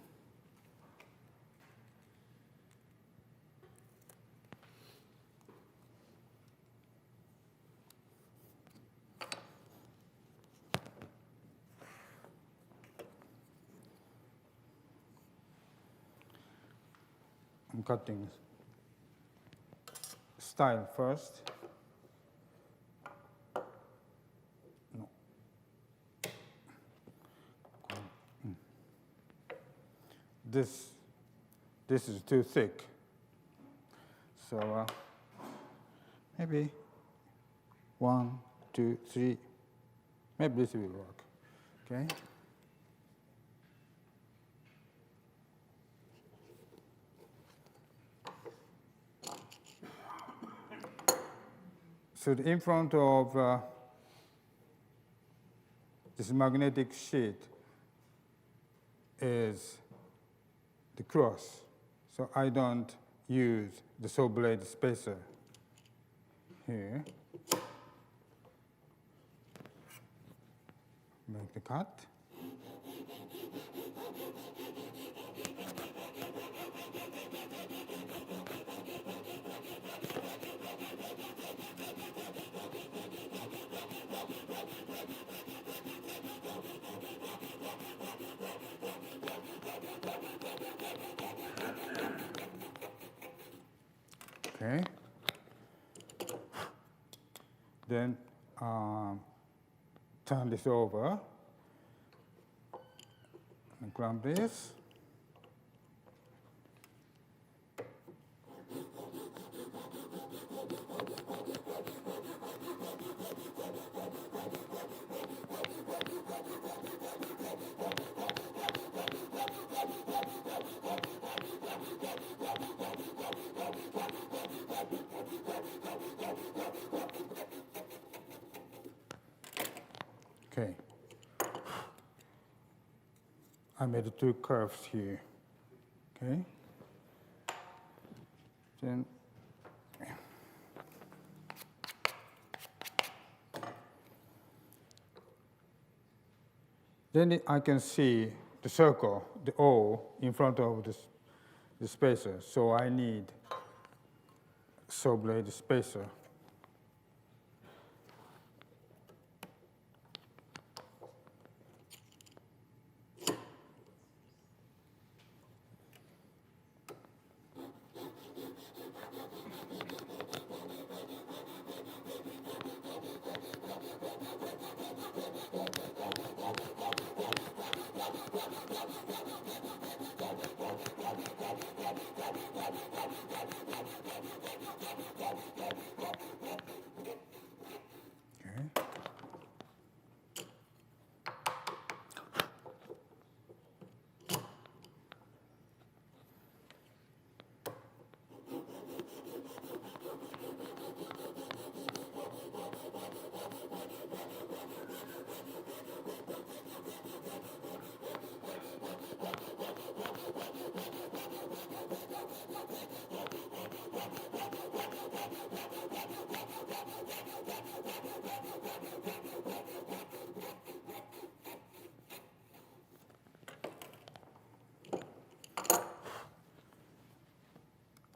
I'm cutting style first. No. This is too thick. So maybe 1, 2, 3. Maybe this will work. Okay. So in front of this magnetic sheet is the cross. So I don't use the saw blade spacer here. Make the cut. Okay. Then turn this over and clamp this. Okay. I made 2 curves here. Okay. Then I can see the circle, the O, in front of the spacer. So I need saw blade spacer. Okay.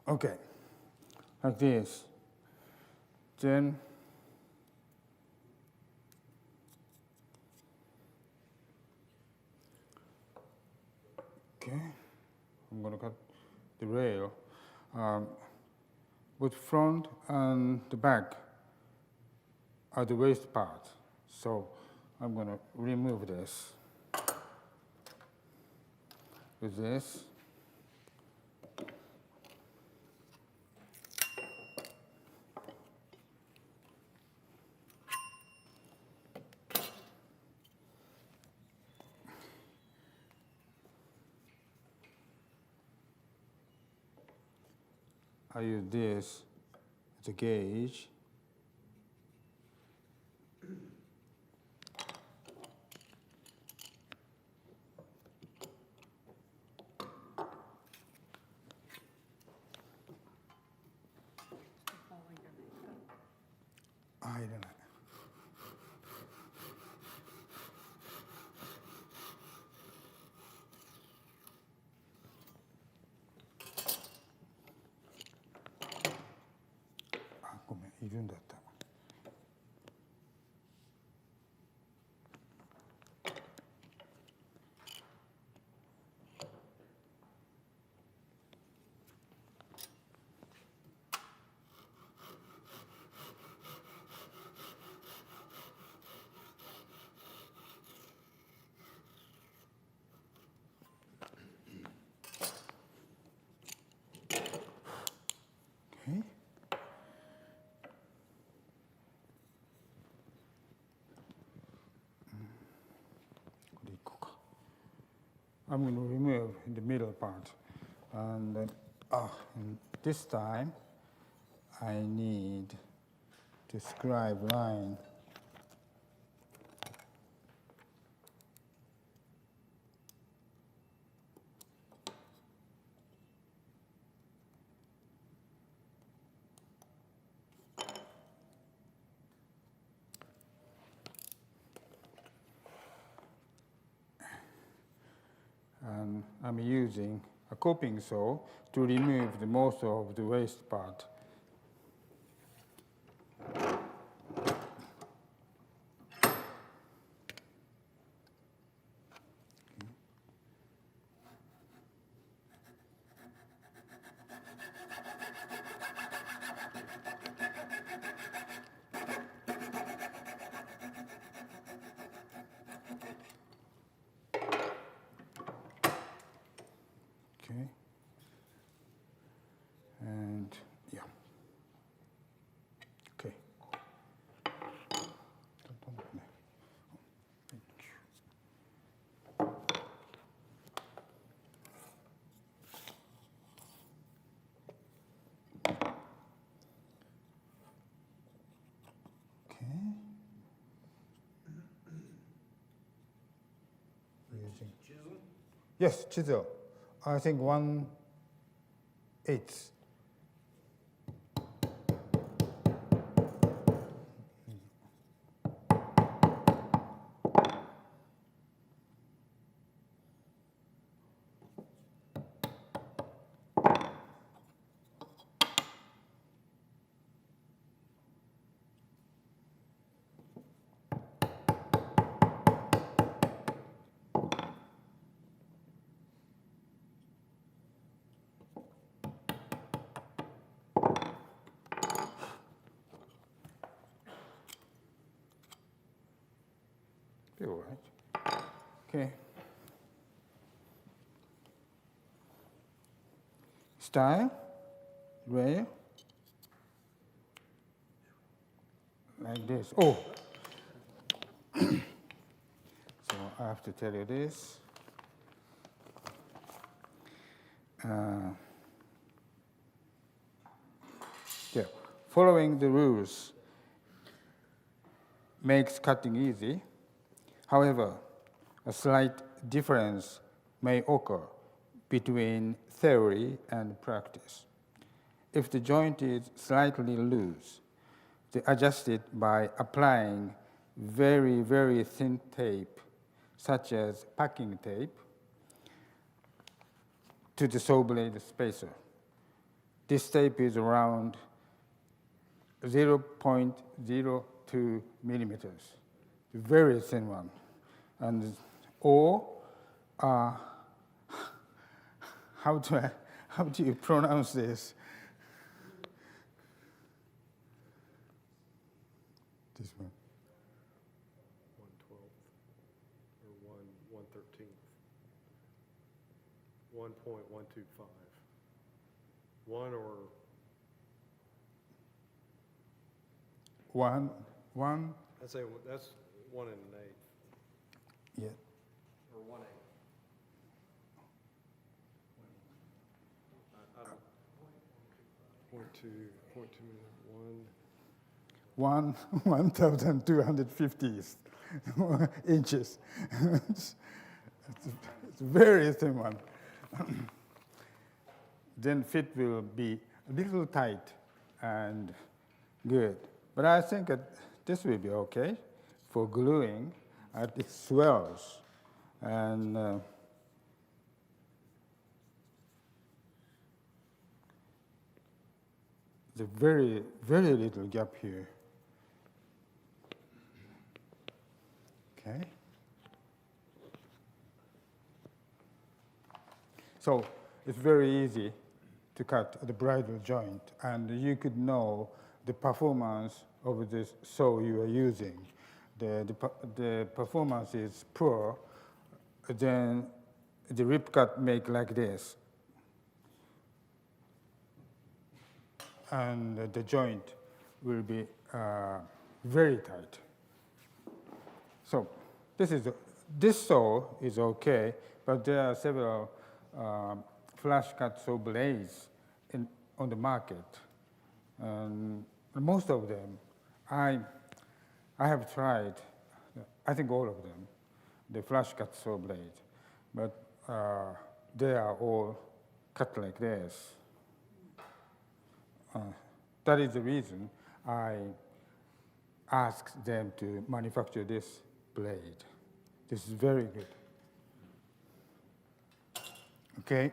Okay, like this. Then okay, I'm gonna cut the rail. With front and the back are the waist part. So I'm gonna remove this with this. I use this as a gauge. I don't know. Ah, ごめん、いるんだった。Okay. I'm going to remove the middle part. And this time, I need to scribe line. And I'm using a coping saw to remove the most of the waste part. Okay. And yeah. Okay. Okay. think. Chisel? Yes, chisel. I think 1/8. Be all right. Okay. Style, rail, like this. Oh, so I have to tell you this. Yeah, following the rules makes cutting easy. However, a slight difference may occur between theory and practice. If the joint is slightly loose, they adjust it by applying very, very thin tape, such as packing tape, to the saw blade spacer. This tape is around 0.02 millimeters, very thin one. And or how do you pronounce this? This one. 1/12 or 1/13. 1.125. One or One. I'd say that's 1 1/8 Yeah. or 1/8. I don't. 0.2 1 1,250 inches. It's a very thin one. Then fit will be a little tight and good. But I think that this will be okay for gluing. It swells. And the very, very little gap here. Okay. So it's very easy to cut the bridle joint, and you could know the performance of this saw you are using. The performance is poor, then the rip cut make like this. And the joint will be very tight. So this saw is okay, but there are several flash cut saw blades on the market. And most of them, I have tried, I think all of them, the flash cut saw blade, but they are all cut like this. That is the reason I asked them to manufacture this blade. This is very good. Okay.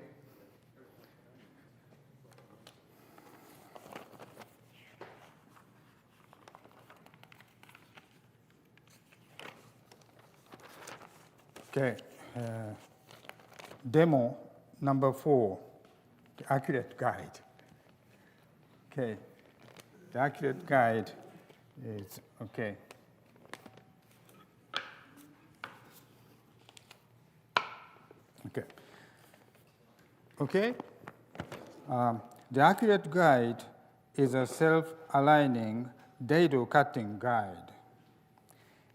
Okay. Demo number 4, the accurate guide. Okay. The accurate guide is okay. Okay. Okay. The accurate guide is a self-aligning dado cutting guide.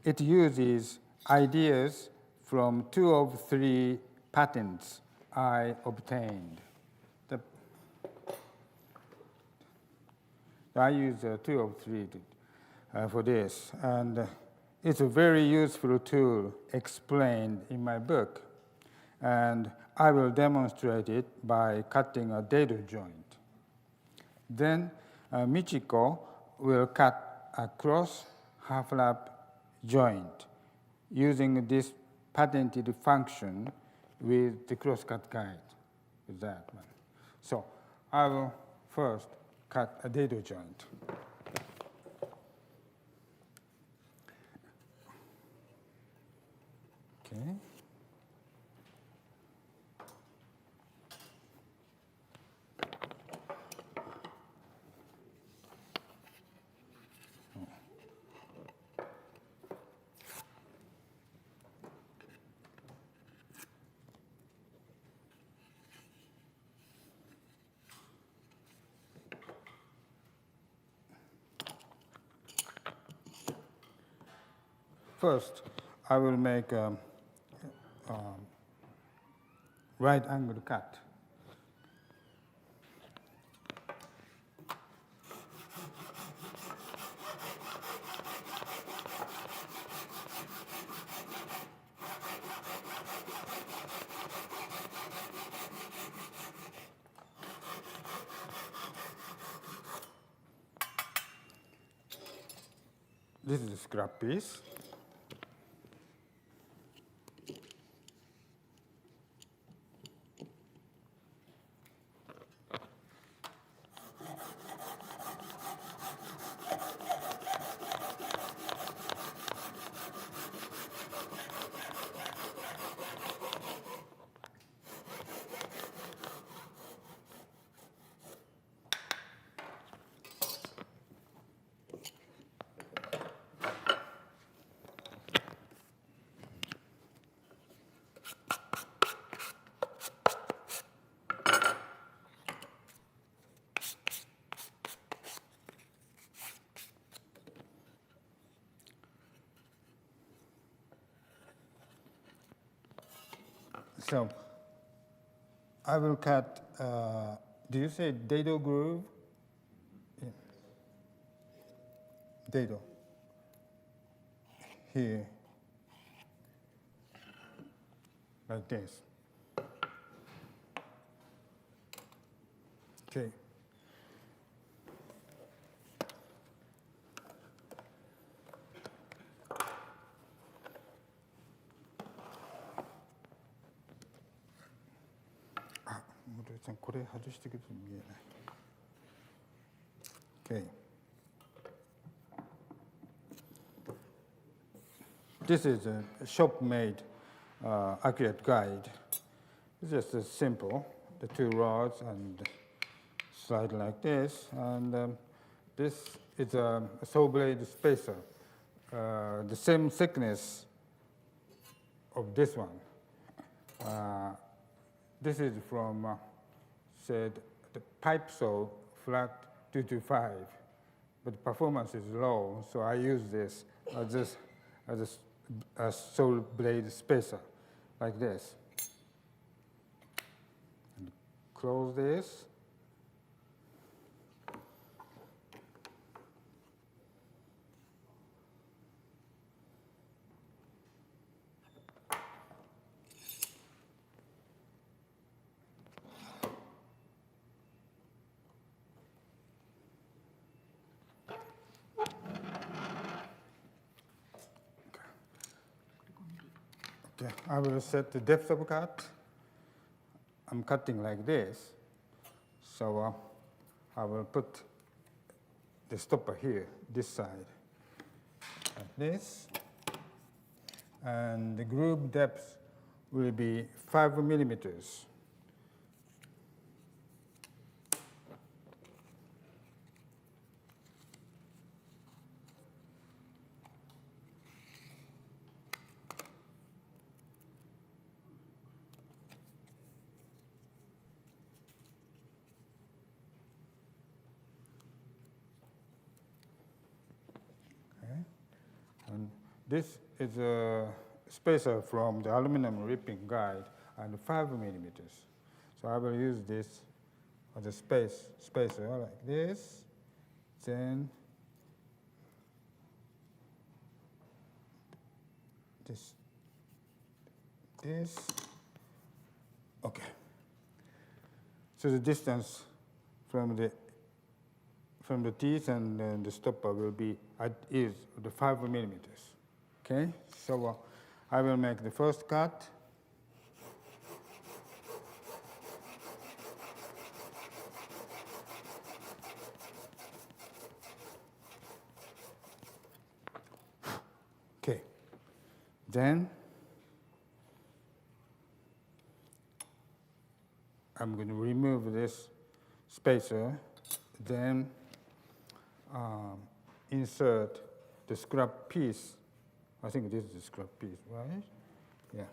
It uses ideas from 2 of 3 patents I obtained. I use 2 of 3 for this, and it's a very useful tool explained in my book. and I will demonstrate it by cutting a dado joint. Then Michiko will cut a cross half-lap joint using this patented function with the cross-cut guide, with that one. So I will first cut a dado joint. Okay. First, I will make a right angle cut. This is a scrap piece. So I will cut, do you say dado groove? Yeah. Dado. Here. Like this. Okay. Okay. This is a shop-made accurate guide. It's just simple, the two rods and slide like this. And this is a saw blade spacer, the same thickness of this one. This is from, said, the pipe saw flat 225, but performance is low, so I use this as a saw blade spacer, like this. And close this. Okay, I will set the depth of cut. I'm cutting like this, so I will put the stopper here, this side, like this. And the groove depth will be 5 millimeters. And this is a spacer from the aluminum ripping guide and 5 millimeters. So I will use this as a spacer like this. Then this, Okay. So the distance from the teeth and the stopper will be is the 5 millimeters. Okay. So I will make the first cut. Okay. Then I'm going to remove this spacer, then insert the scrap piece. I think this is the scrap piece, right? Yeah.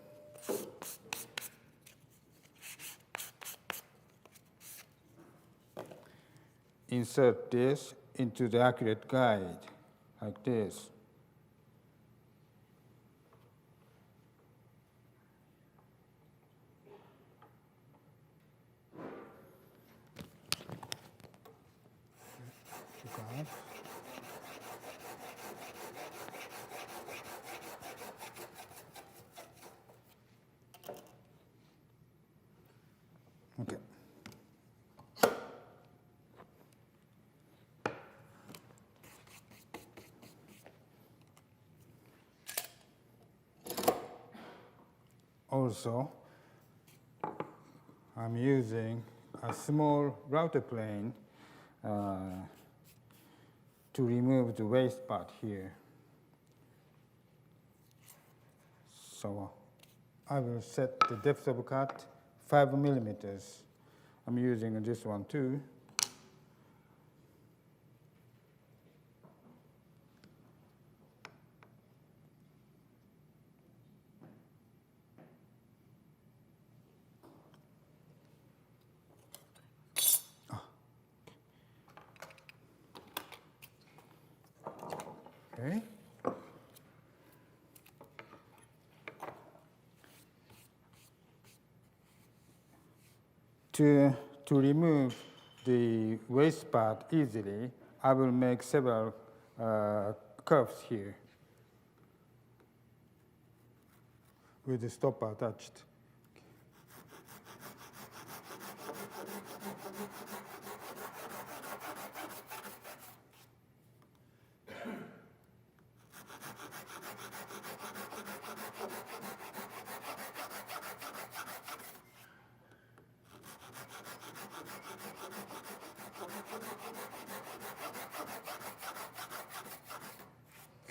Insert this into the accurate guide, like this. Okay. Also, I'm using a small router plane to remove the waste part here. So I will set the depth of cut 5 millimeters. I'm using this one too. Okay. To remove the waste part easily, I will make several curves here with the stopper attached.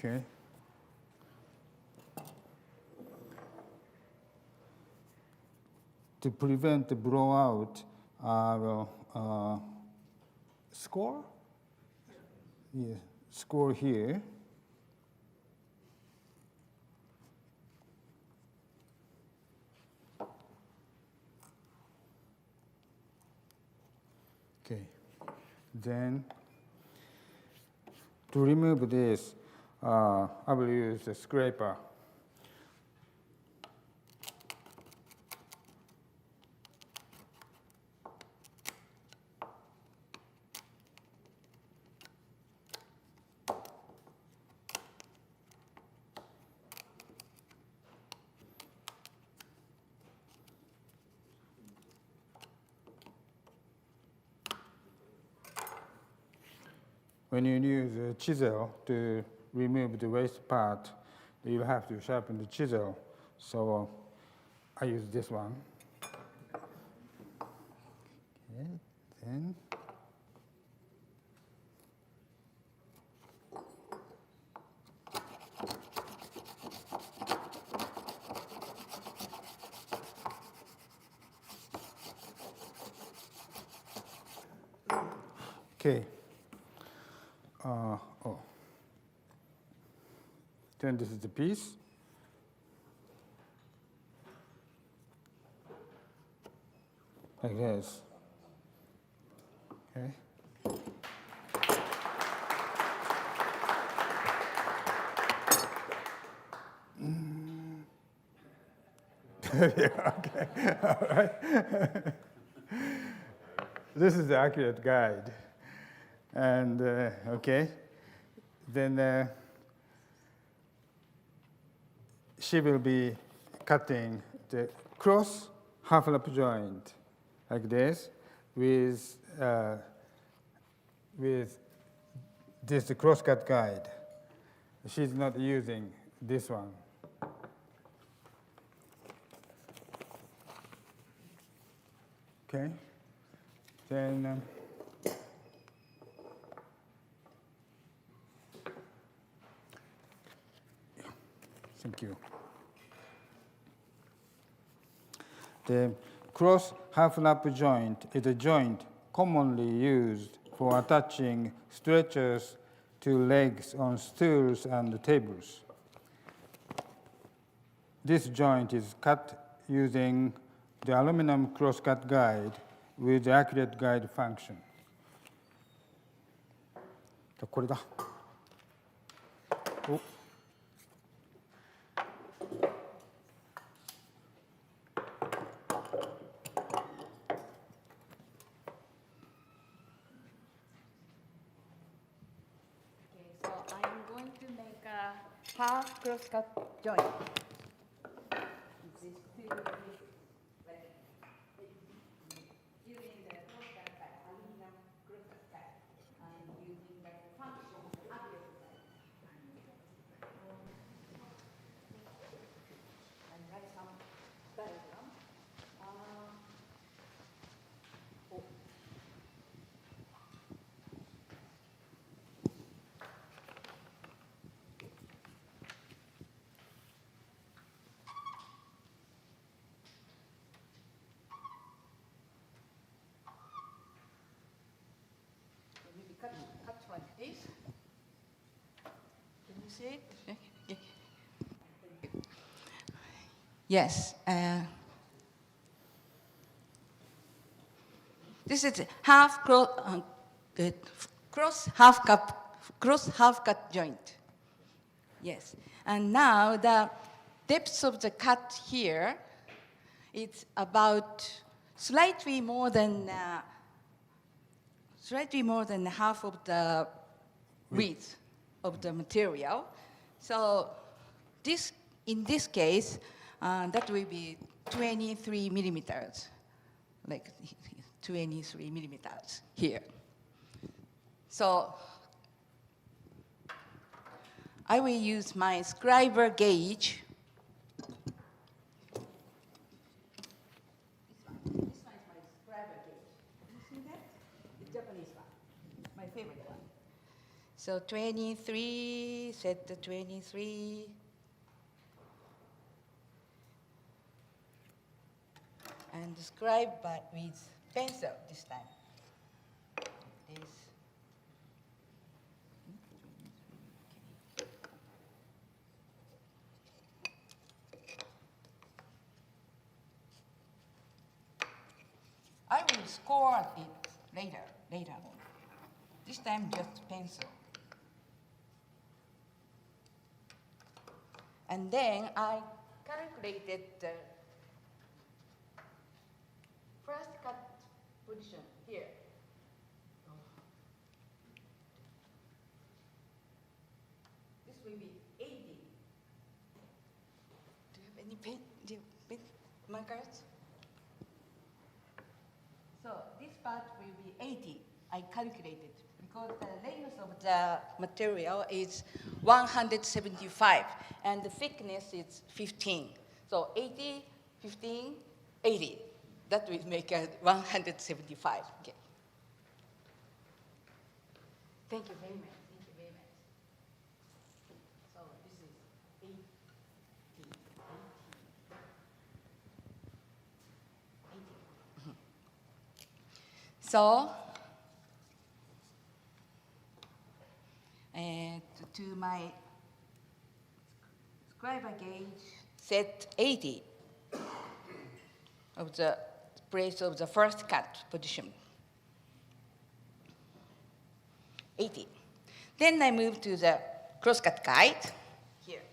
Okay. To prevent the blowout, I will score. Yeah, score here. Okay. Then to remove this, I will use a scraper. When you use a chisel to remove the waste part, you have to sharpen the chisel. So I use this one. Okay, then. Okay. Then this is the piece. Like this. Okay. Yeah, okay. All right. This is the accurate guide. And, okay. Then she will be cutting the cross half lap joint like this with this crosscut guide. She's not using this one. Okay, then thank you. The cross half-lap joint is a joint commonly used for attaching stretchers to legs on stools and tables. This joint is cut using the aluminum crosscut guide with the accurate guide function. これだ。お。So I'm going to make a half crosscut joint. These two pieces, like, using the crosscut guide, aluminum crosscut guide, and using the function of the other side. And write some diagram. Maybe cut like this. Can you see it? Yeah. Yes. This is cross half cut joint. Yes. And now the depth of the cut here, it's about slightly more than half of the width of the material. So in this case, that will be 23 millimeters, like 23 millimeters here. So I will use my scriber gauge. This one is my scriber gauge. You see that? The Japanese one, my favorite one. So 23, set the 23. And scribe but with pencil this time. This. I will score it later on. This time just pencil. And then I calculated the first cut position here. This will be 80. Do you have any pen? Do you have pen markers? So this part will be 80. I calculated because the length of the material is 175 and the thickness is 15. So 80, 15, 80. That will make a 175. Okay. Thank you very much. Thank you very much. So this is 80. 80. So, to my scriber gauge, set 80 of the place of the first cut position. 80. Then I move to the crosscut guide here.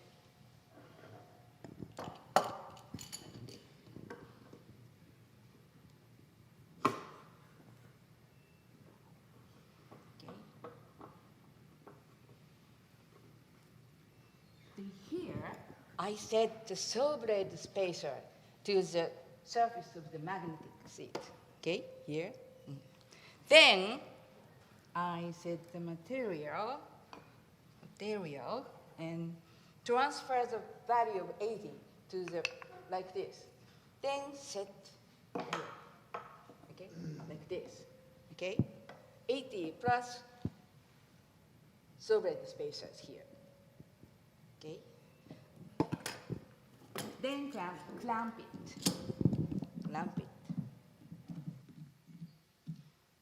Here, I set the saw blade spacer to the surface of the magnetic seat. Okay, here. Then I set the material and transfer the value of 80 to the, like this. Then set here, okay, like this, okay? 80 plus solid spacers here, okay? Then clamp it.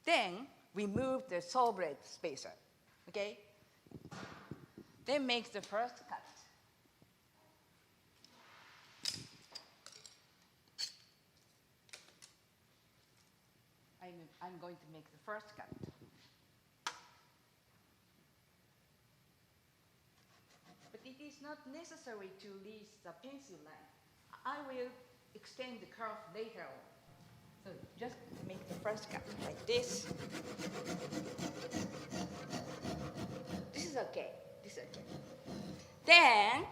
Then remove the solid spacer, okay? Then make the first cut. I'm going to make the first cut. But it is not necessary to reach the pencil line. I will extend the curve later on. So just make the first cut like this. This is okay. Then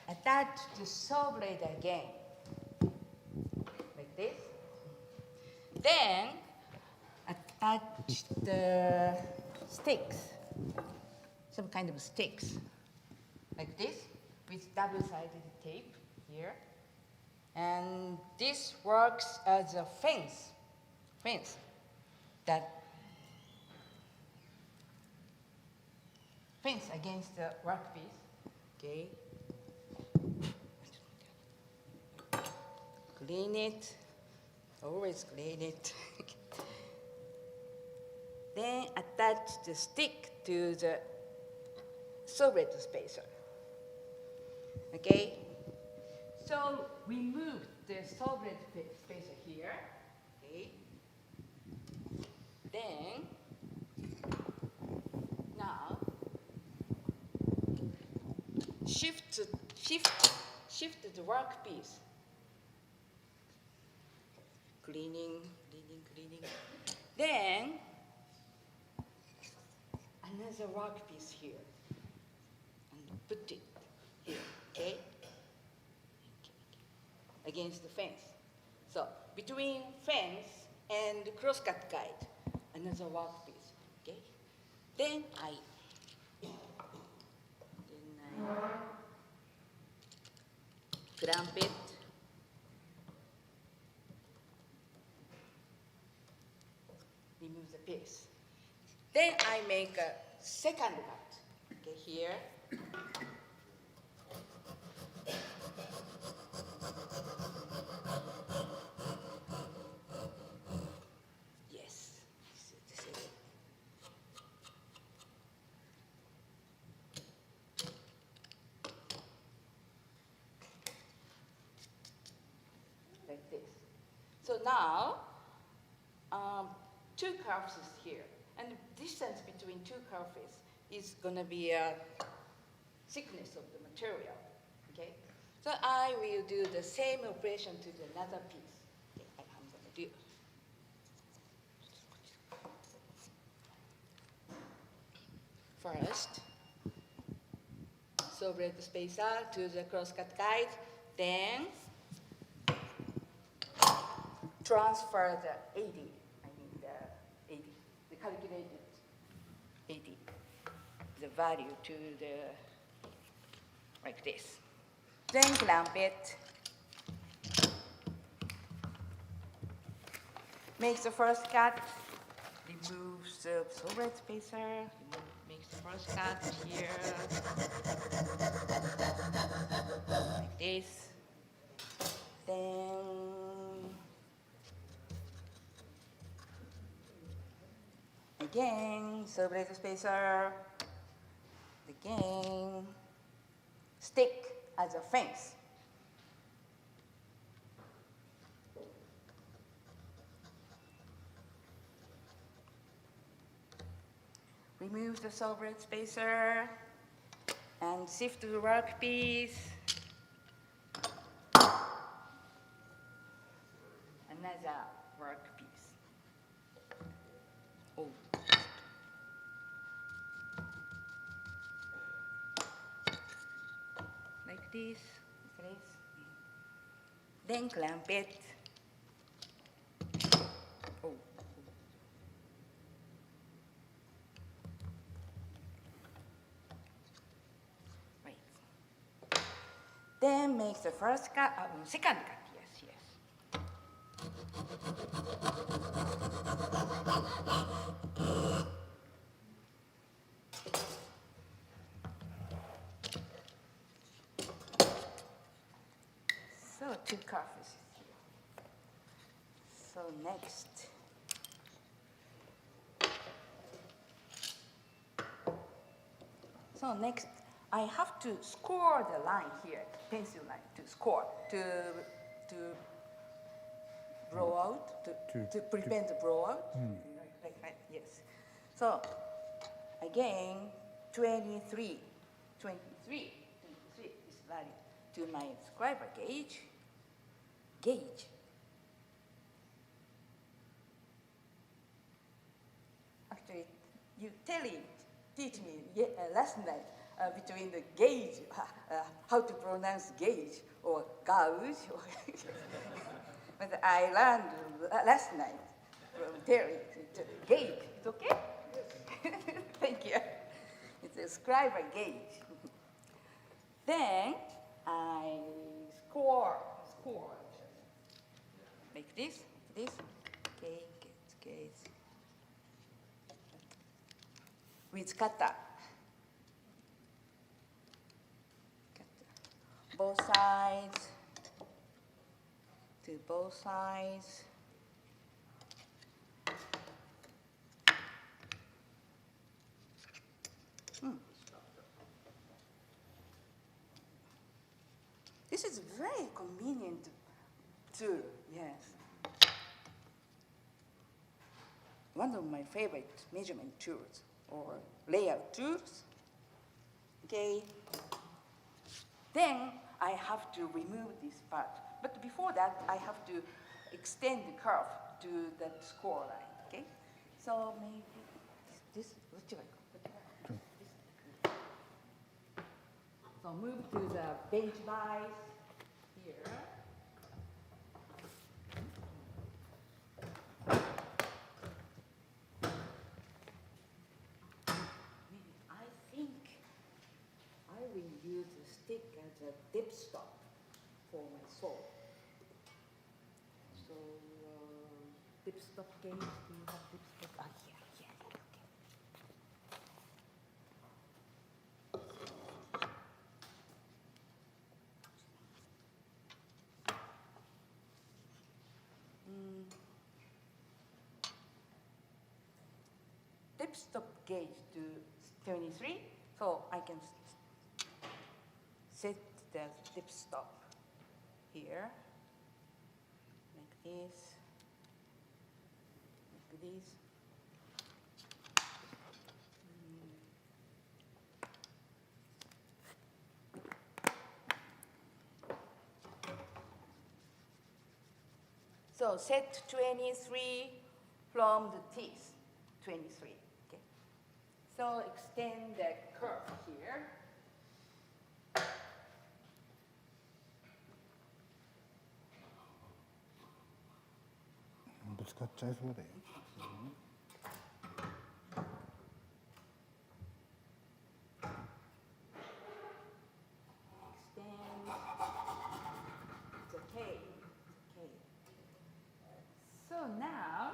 attach the saw blade again, like this. Then attach the sticks, some kind of sticks, like this, with double-sided tape here. And this works as a fence against the workpiece, okay? Clean it, always clean it. Then attach the stick to the solid spacer, okay? So remove the solid spacer here, okay? Then, now, shift the workpiece. Cleaning. Then, another workpiece here, and put it here, okay? Against the fence. So between fence and crosscut guide, another workpiece, okay? Then I clamp it. Remove the piece. Then I make a second cut, okay, here. Yes, this is it. Like this. So now, two curves is here, and the distance between two curves is going to be a thickness of the material, okay? So I will do the same operation to the another piece. Okay, I'm going to do. First, solid spacer to the crosscut guide, then transfer the 80. The calculated 80, the value to the, like this. Then clamp it. Make the first cut. Remove the solid spacer. Make the first cut here. Like this. Then again, solid spacer. Again, stick as a fence. Remove the solid spacer and shift to the workpiece. Another workpiece. Oh. Like this, then clamp it. Oh. Right. Then make the first cut, second cut, yes, yes. So two curves here. So next. So next, I have to score the line here, pencil line, to score, to blow out, to prevent the blowout. Right, yes. So again, 23 is valid to my scriber gauge. Actually, you teach me last night between the gauge, how to pronounce gauge or gauge. But I learned last night from Terry, gauge. It's okay? Thank you. It's a scriber gauge. Then I score. Like this, gauge. With cutter. Both sides, to both sides. This is very convenient tool, yes. One of my favorite measurement tools or layout tools. Okay. Then I have to remove this part. But before that, I have to extend the curve to that score line, okay? So maybe this, what do I go? So move to the bench vise here. I think I will use a stick as a dipstop for my saw. So dipstop gauge, do you have dipstop? Ah, here, okay. Dipstop gauge to 23, so I can set the dipstop here, like this, like this. So set 23 from the teeth, 23, okay? So extend the curve here. Extend. It's okay. So now,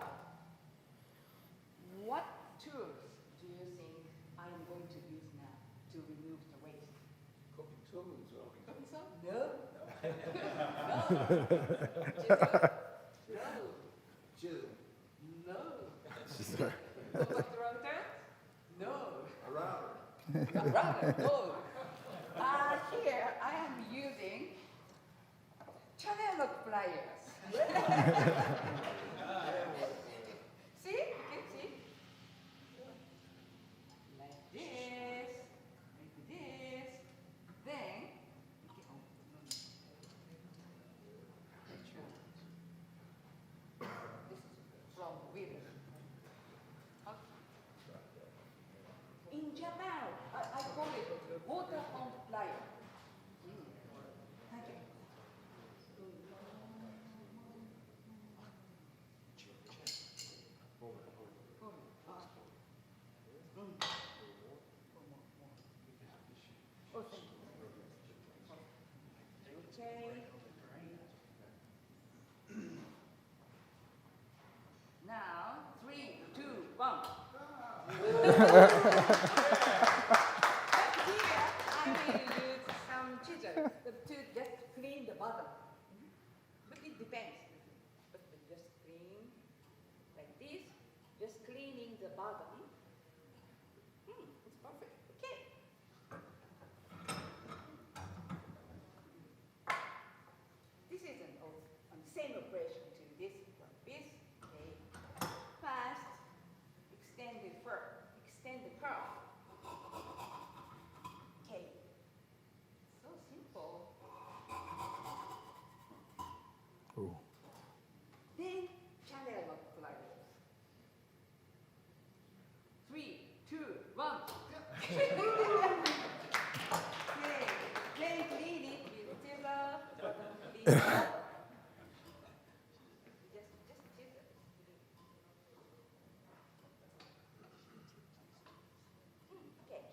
what tools do you think I'm going to use now to remove the waste? Copy saw? No. No. Compact router? No. A router? No. Here I am using TENON pliers. See? You can see? Like this. Then, this is from Wheel. In Japan, I call it water pump plier. Thank you. Okay. Now, 3, 2, 1. Here, I will use some chisel to just clean the bottom. But it depends. But just clean like this, just cleaning the bottom. It's perfect. Okay. This is an same operation to this one piece. Okay. First, extend the curve. Okay. So simple. Oh. Then channel of pliers. 3, 2, 1. Okay. Then clean it with chisel. Clean it up. Just chisel. Okay.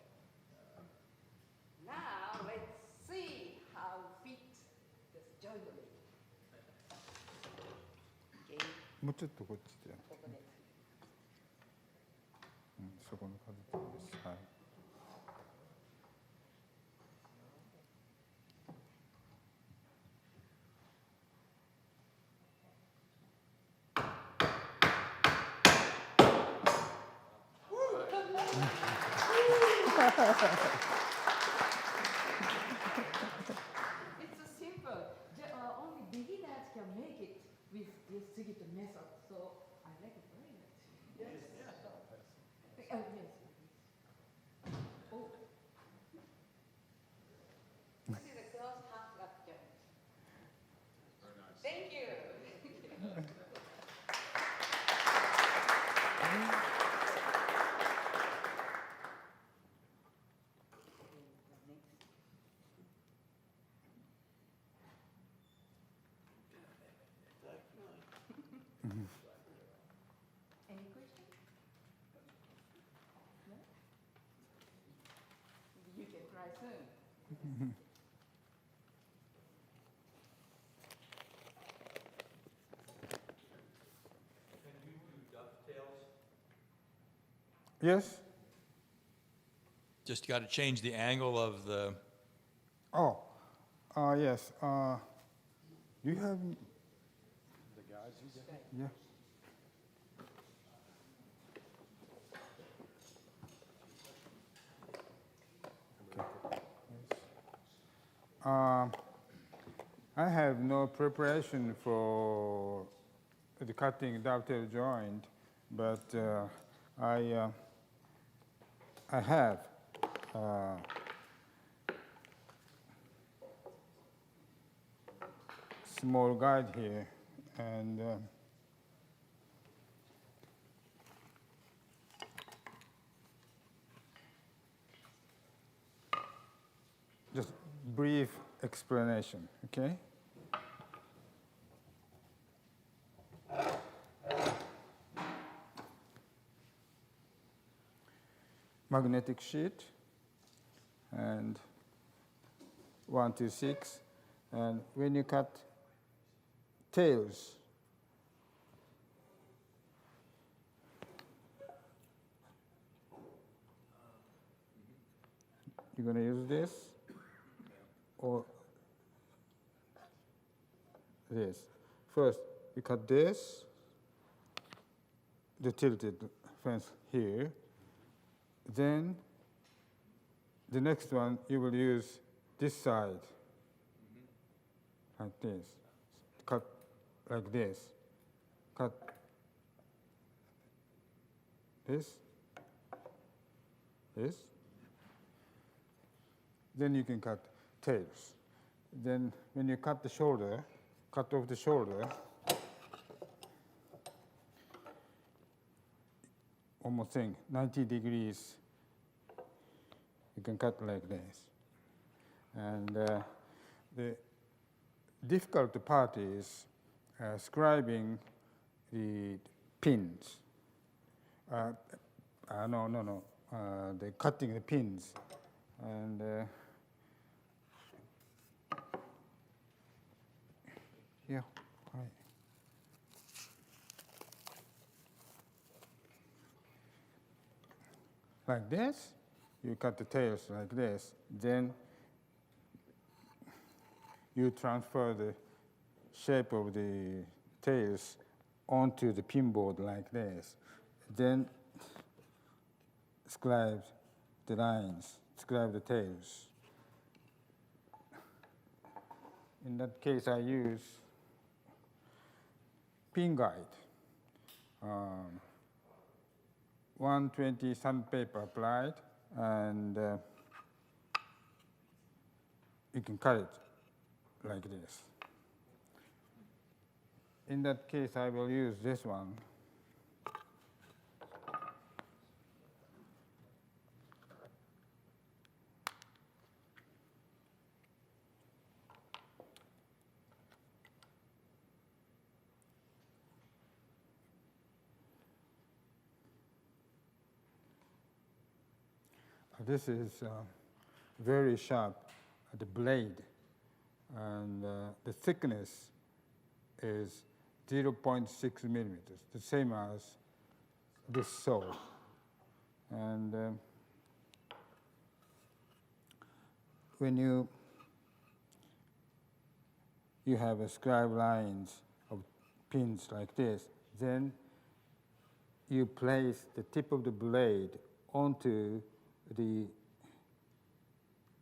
Now let's see how fit this joinery. Okay. もうちょっとこっちで、ここで。そこの数です。はい。It's so simple. Only beginners can make it with this Sugita method. So I like it very much. Yes. Oh, yes. Oh. This is a close half lap joint. Very nice. Thank you. Any questions? No? You can try soon. Yes? Just got to change the angle of the, Oh, yes. Do you have? The guys you get? Yeah. Okay. Yes. I have no preparation for the cutting dovetail joint, but I have small guide here, and just brief explanation, okay? Magnetic sheet, and 1 to 6, and when you cut tails, you're going to use this or this. First, you cut this, the tilted fence here. Then the next one, you will use this side, like this. Cut like this. Cut this, this. Then you can cut tails. Then when you cut the shoulder, cut off the shoulder, almost saying 90 degrees, you can cut like this. And the difficult part is scribing the pins. The cutting the pins. And here. Right. Like this, you cut the tails like this. Then you transfer the shape of the tails onto the pinboard like this. Then scribe the lines, scribe the tails. In that case, I use pin guide. 120 sandpaper applied, and you can cut it like this. In that case, I will use this one. This is very sharp, the blade, and the thickness is 0.6 millimeters, the same as this saw. And when you have a scribe lines of pins like this, then you place the tip of the blade onto the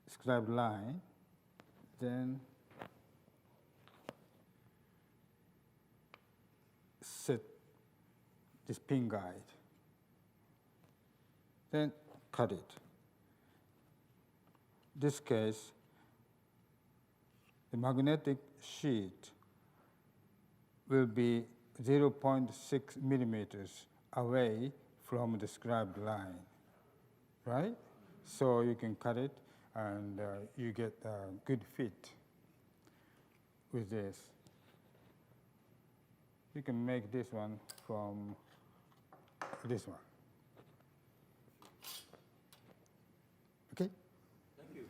scribed line, then set this pin guide, then cut it. This case, the magnetic sheet will be 0.6 millimeters away from the scribed line. Right? So you can cut it, and you get a good fit with this. You can make this one from this one. Okay? Thank you.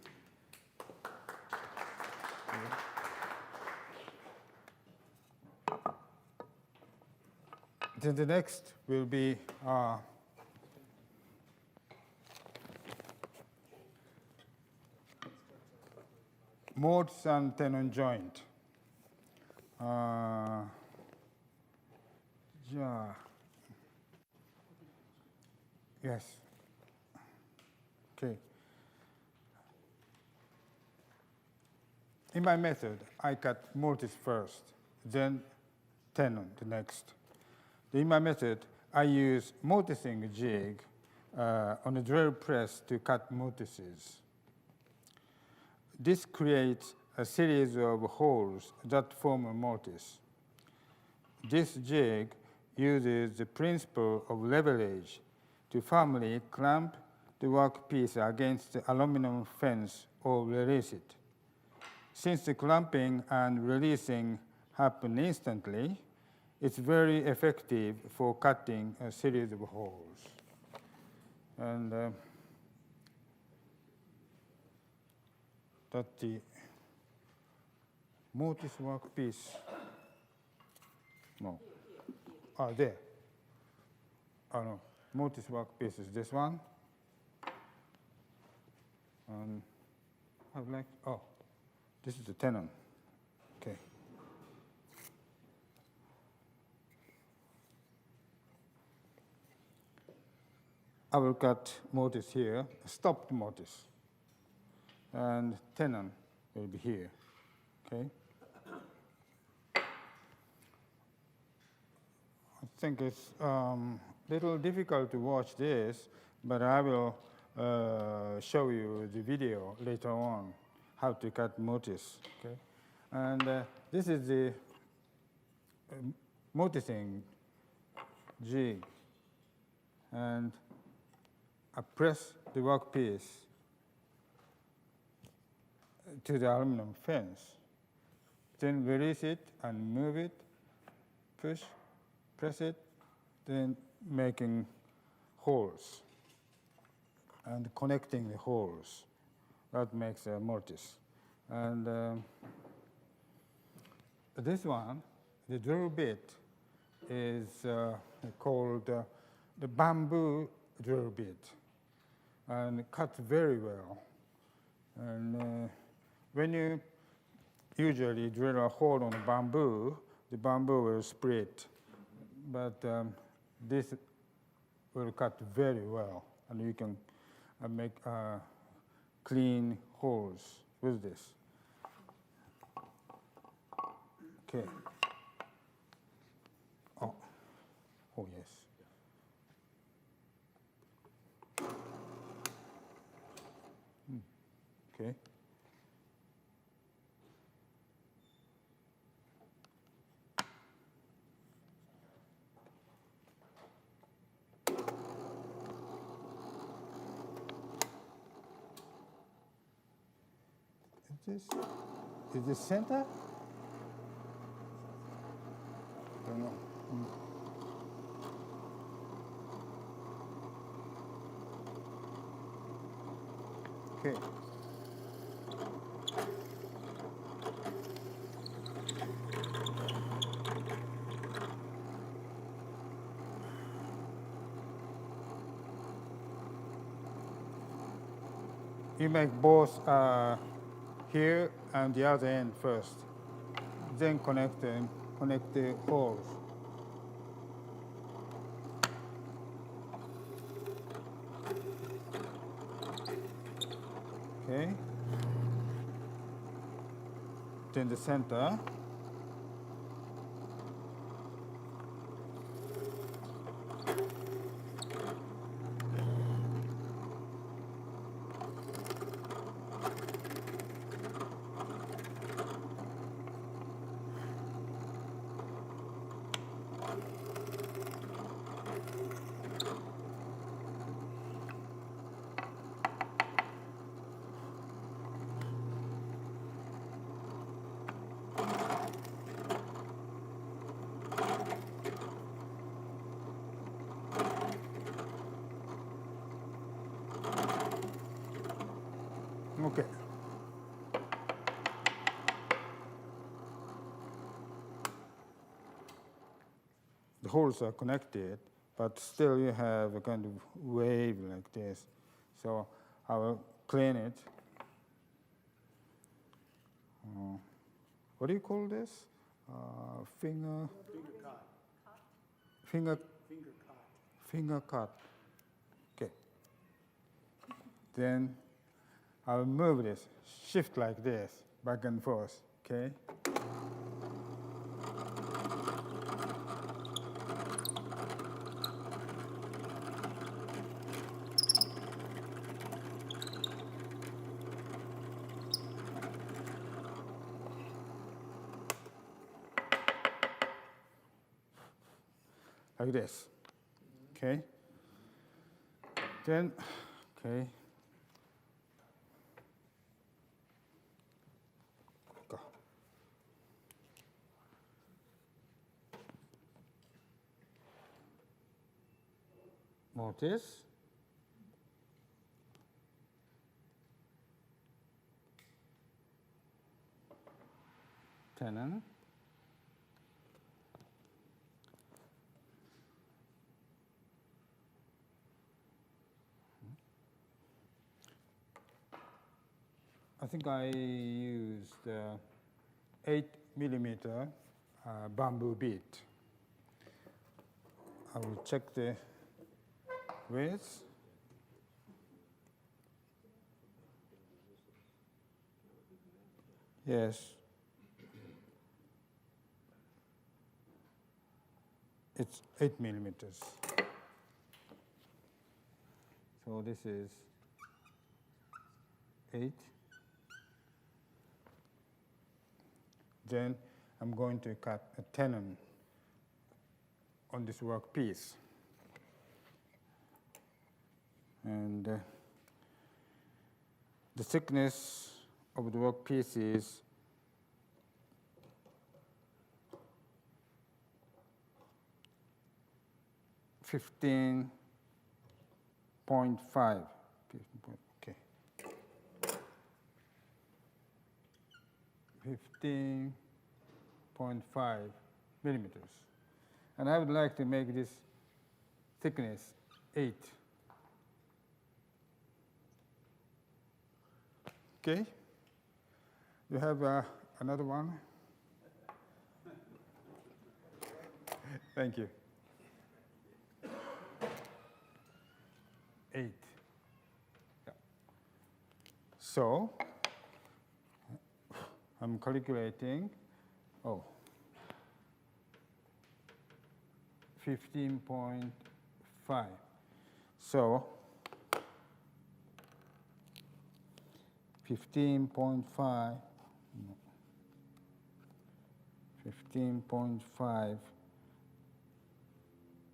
Then the next will be mortise and tenon joint. Yeah. Yes. Okay. In my method, I cut mortise first, then tenon the next. In my method, I use mortising jig on a drill press to cut mortises. This creates a series of holes that form a mortise. This jig uses the principle of leverage to firmly clamp the workpiece against the aluminum fence or release it. Since the clamping and releasing happen instantly, it's very effective for cutting a series of holes. And that the mortise workpiece, no, there. Oh no, mortise workpiece is this one. And I'd like, oh, this is the tenon, okay. I will cut mortise here, stopped mortise, and tenon will be here, okay? I think it's little difficult to watch this, but I will show you the video later on, how to cut mortise, okay? And this is the mortising jig, and I press the workpiece to the aluminum fence, then release it and move it, push, press it, then making holes and connecting the holes. That makes a mortise. And This one, the drill bit, is called the bamboo drill bit, and it cuts very well. And when you usually drill a hole on the bamboo will split, but this will cut very well, and you can make clean holes with this. Okay. Oh, yes. Okay. Is this center? I don't know. Okay. You make both here and the other end first, then connect the holes. Okay. Then the center. Okay. The holes are connected, but still you have a kind of wave like this. So I will clean it. What do you call this? Finger cut. Okay. Then I'll move this, shift like this, back and forth, okay? Like this, okay? Then, okay. Go. Mortise. Tenon. I think I used 8mm bamboo bit. I will check the width. Yes. It's 8mm. So this is 8. Then I'm going to cut a tenon on this workpiece. And the thickness of the workpiece is 15.5. Okay. 15.5. 3.5 millimeters. And I would like to make this thickness 8. Okay? You have another one? Thank you. 8. Yeah. So, I'm calculating, 15.5. So, 15.5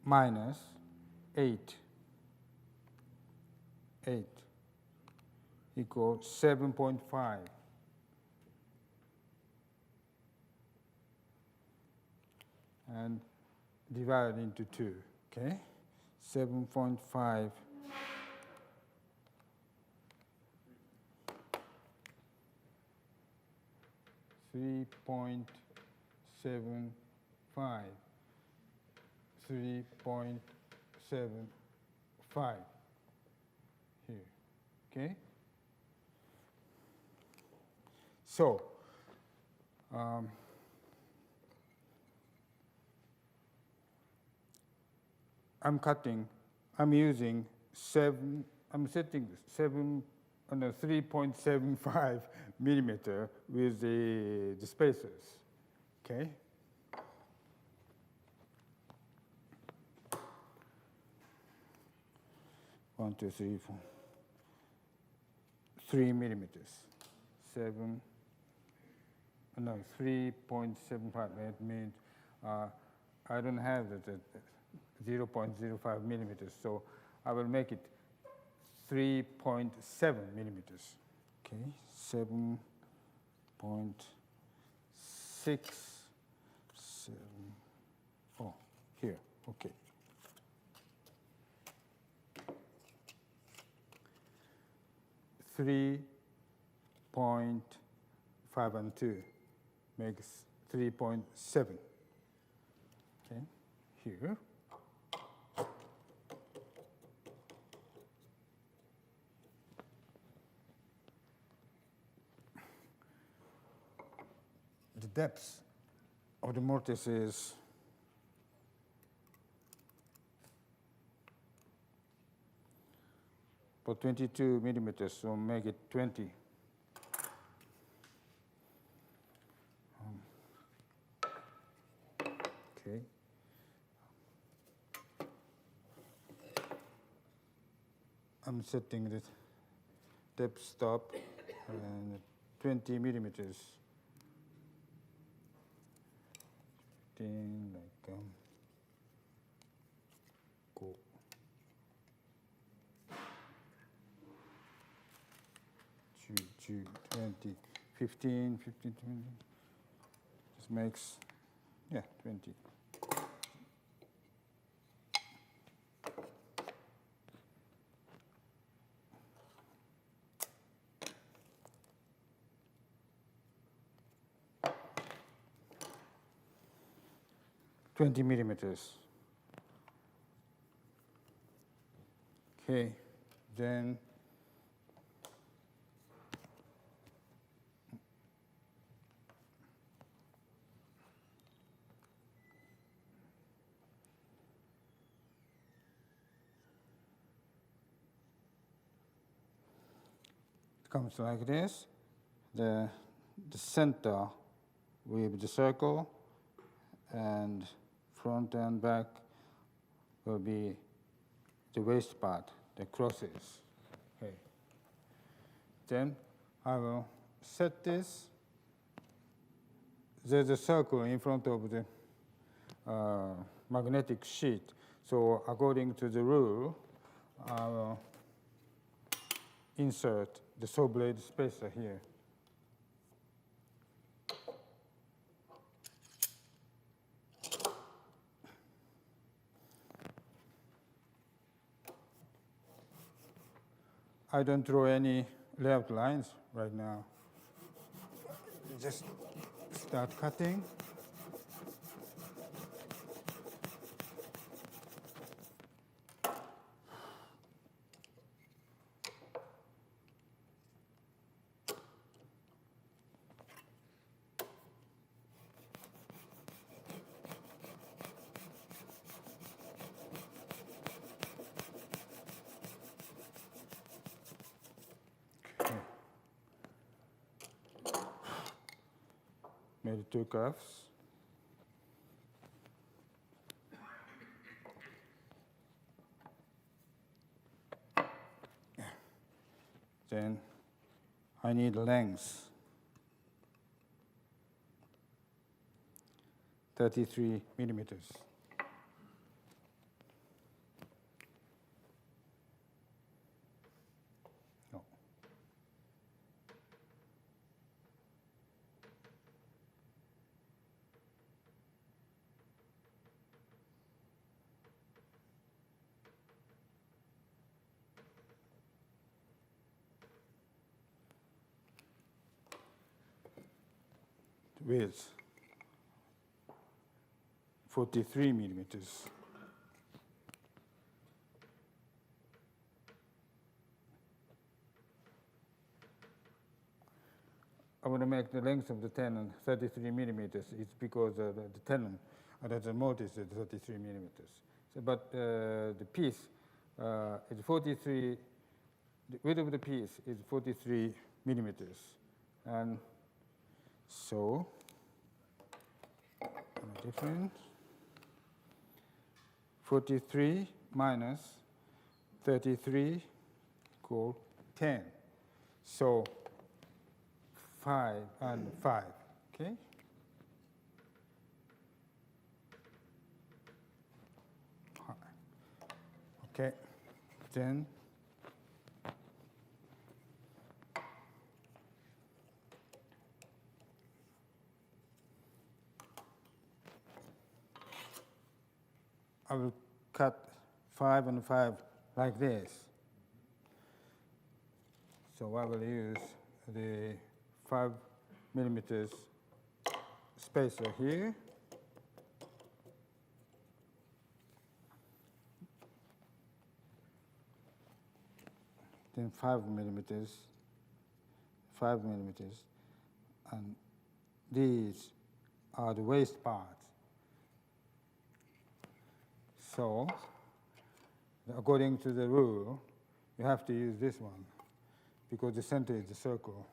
minus 8 equals 7.5. And divide into 2, okay? 7.5 3.75 3.75 here, okay? So, I'm using 3.75 millimeter with the spacers, okay? One, two, three, four. 3 millimeters. 3.75. That means I don't have the 0.05 millimeters, so I will make it 3.7 millimeters. Okay, 7.674 here. Okay. Three 0.5 and 2 makes 3.7. Okay, here. The depth of the mortise is 22 millimeters, so make it 20. Okay. I'm setting the depth stop and 20 millimeters. 15, like go. 2, 20, 15, 20. This makes, 20. Millimeters. Okay, then it comes like this. The center with the circle, and front and back will be the waist part, the crosses. Okay. Then I will set this. There's a circle in front of the magnetic sheet. So according to the rule, I will insert the saw blade spacer here. I don't draw any layout lines right now. Just start cutting. made 2 cuffs. Then I need length, 33 millimeters. No. Width, 43 millimeters. I want to make the length of the tenon 33 millimeters. It's because the tenon, the mortise is 33 millimeters. So, but the piece is 43, the width of the piece is 43 millimeters. And so, different, 43 minus 33 equal 10. So 5 and 5, okay? Okay, then I will cut 5 and 5 like this. So I will use the 5 millimeters spacer here. Then 5 millimeters, and these are the waist parts. So, according to the rule, you have to use this one because the center is the circle.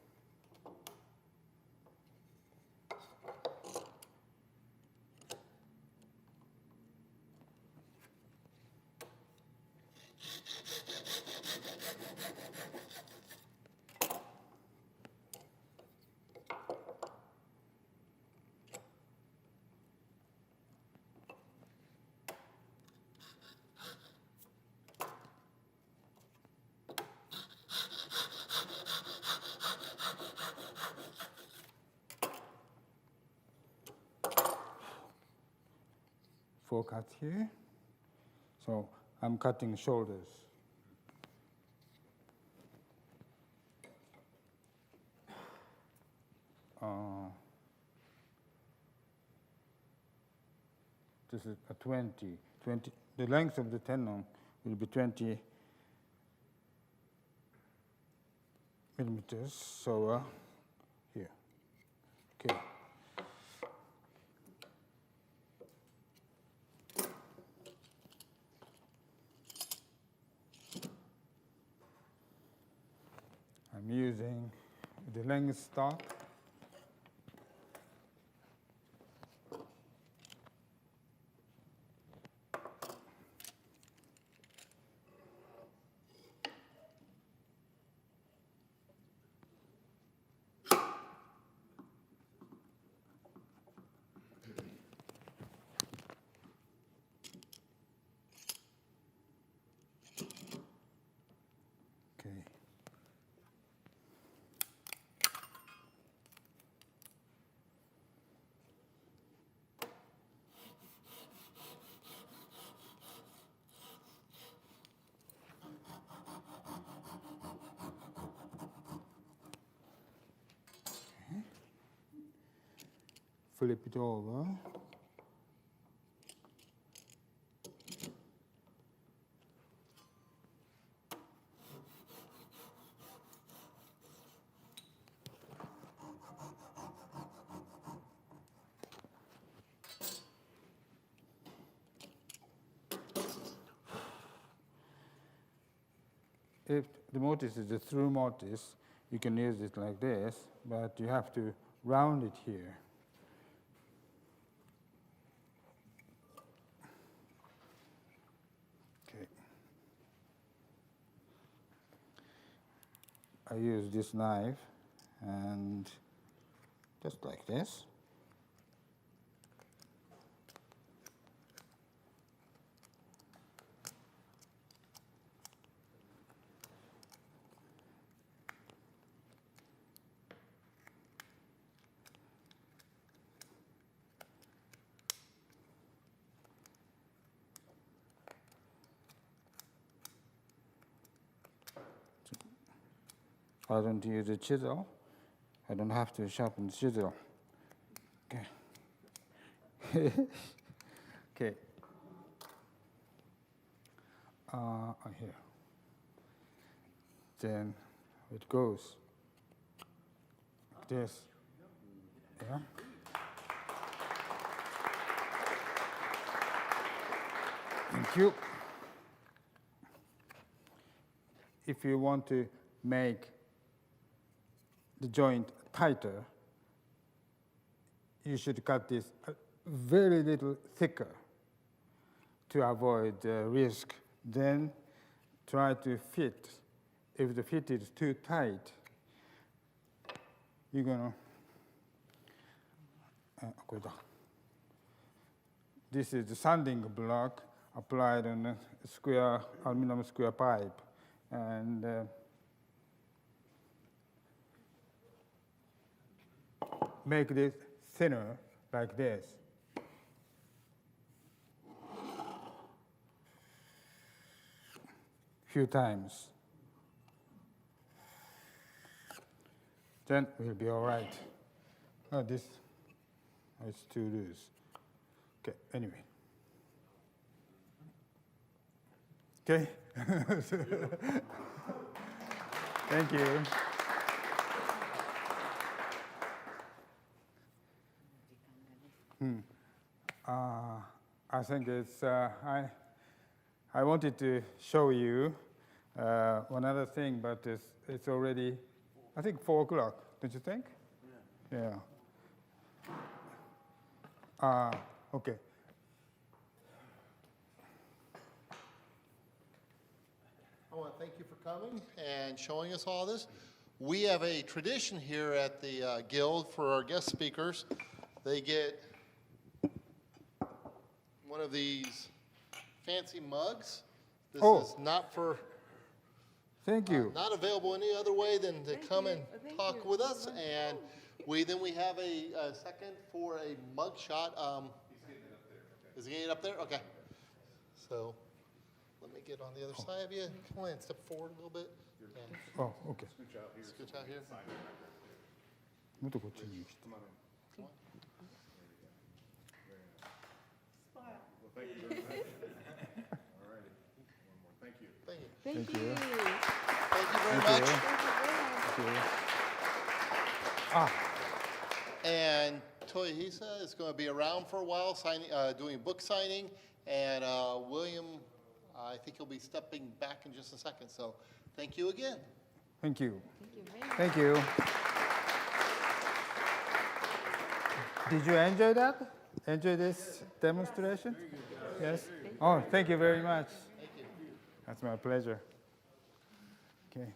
Four cuts here. So I'm cutting shoulders. This is a 20. The length of the tenon will be 20 millimeters. So here. Okay. I'm using the length stock. Okay. Flip it over. If the mortise is a through mortise, you can use it like this, but you have to round it here. I use this knife and just like this. I don't use a chisel. I don't have to sharpen the chisel. Okay. Okay. Here. Then it goes like this. Yeah. Thank you. If you want to make the joint tighter, you should cut this a very little thicker to avoid risk. Then try to fit. If the fit is too tight, you're gonna, this is the sanding block applied on a square, aluminum square pipe. And make this thinner like this. Few times. Then we'll be all right. Oh, this is too loose. Okay, anyway. Okay. Thank you. I think it's, I wanted to show you one other thing, but it's already, I think, 4 o'clock, don't you think? Yeah. Okay. I want to thank you for coming and showing us all this. We have a tradition here at the Guild for our guest speakers. They get one of these fancy mugs. This is not for, Thank you. not available any other way than to come and talk with us. And we have a second for a mug shot. Is he getting up there? Okay. So let me get on the other side of you. Come on, step forward a little bit. Yeah. Oh, okay. Scooch out here. もっとこっちに来て。 Thank you. Thank you. Thank you very much. And Toyohisa is going to be around for a while, doing book signing. And William, I think he'll be stepping back in just a second. So thank you again. Thank you. Thank you very much. Thank you. Did you enjoy that? Enjoy this demonstration? Yes? Oh, thank you very much. Thank you. That's my pleasure. Okay.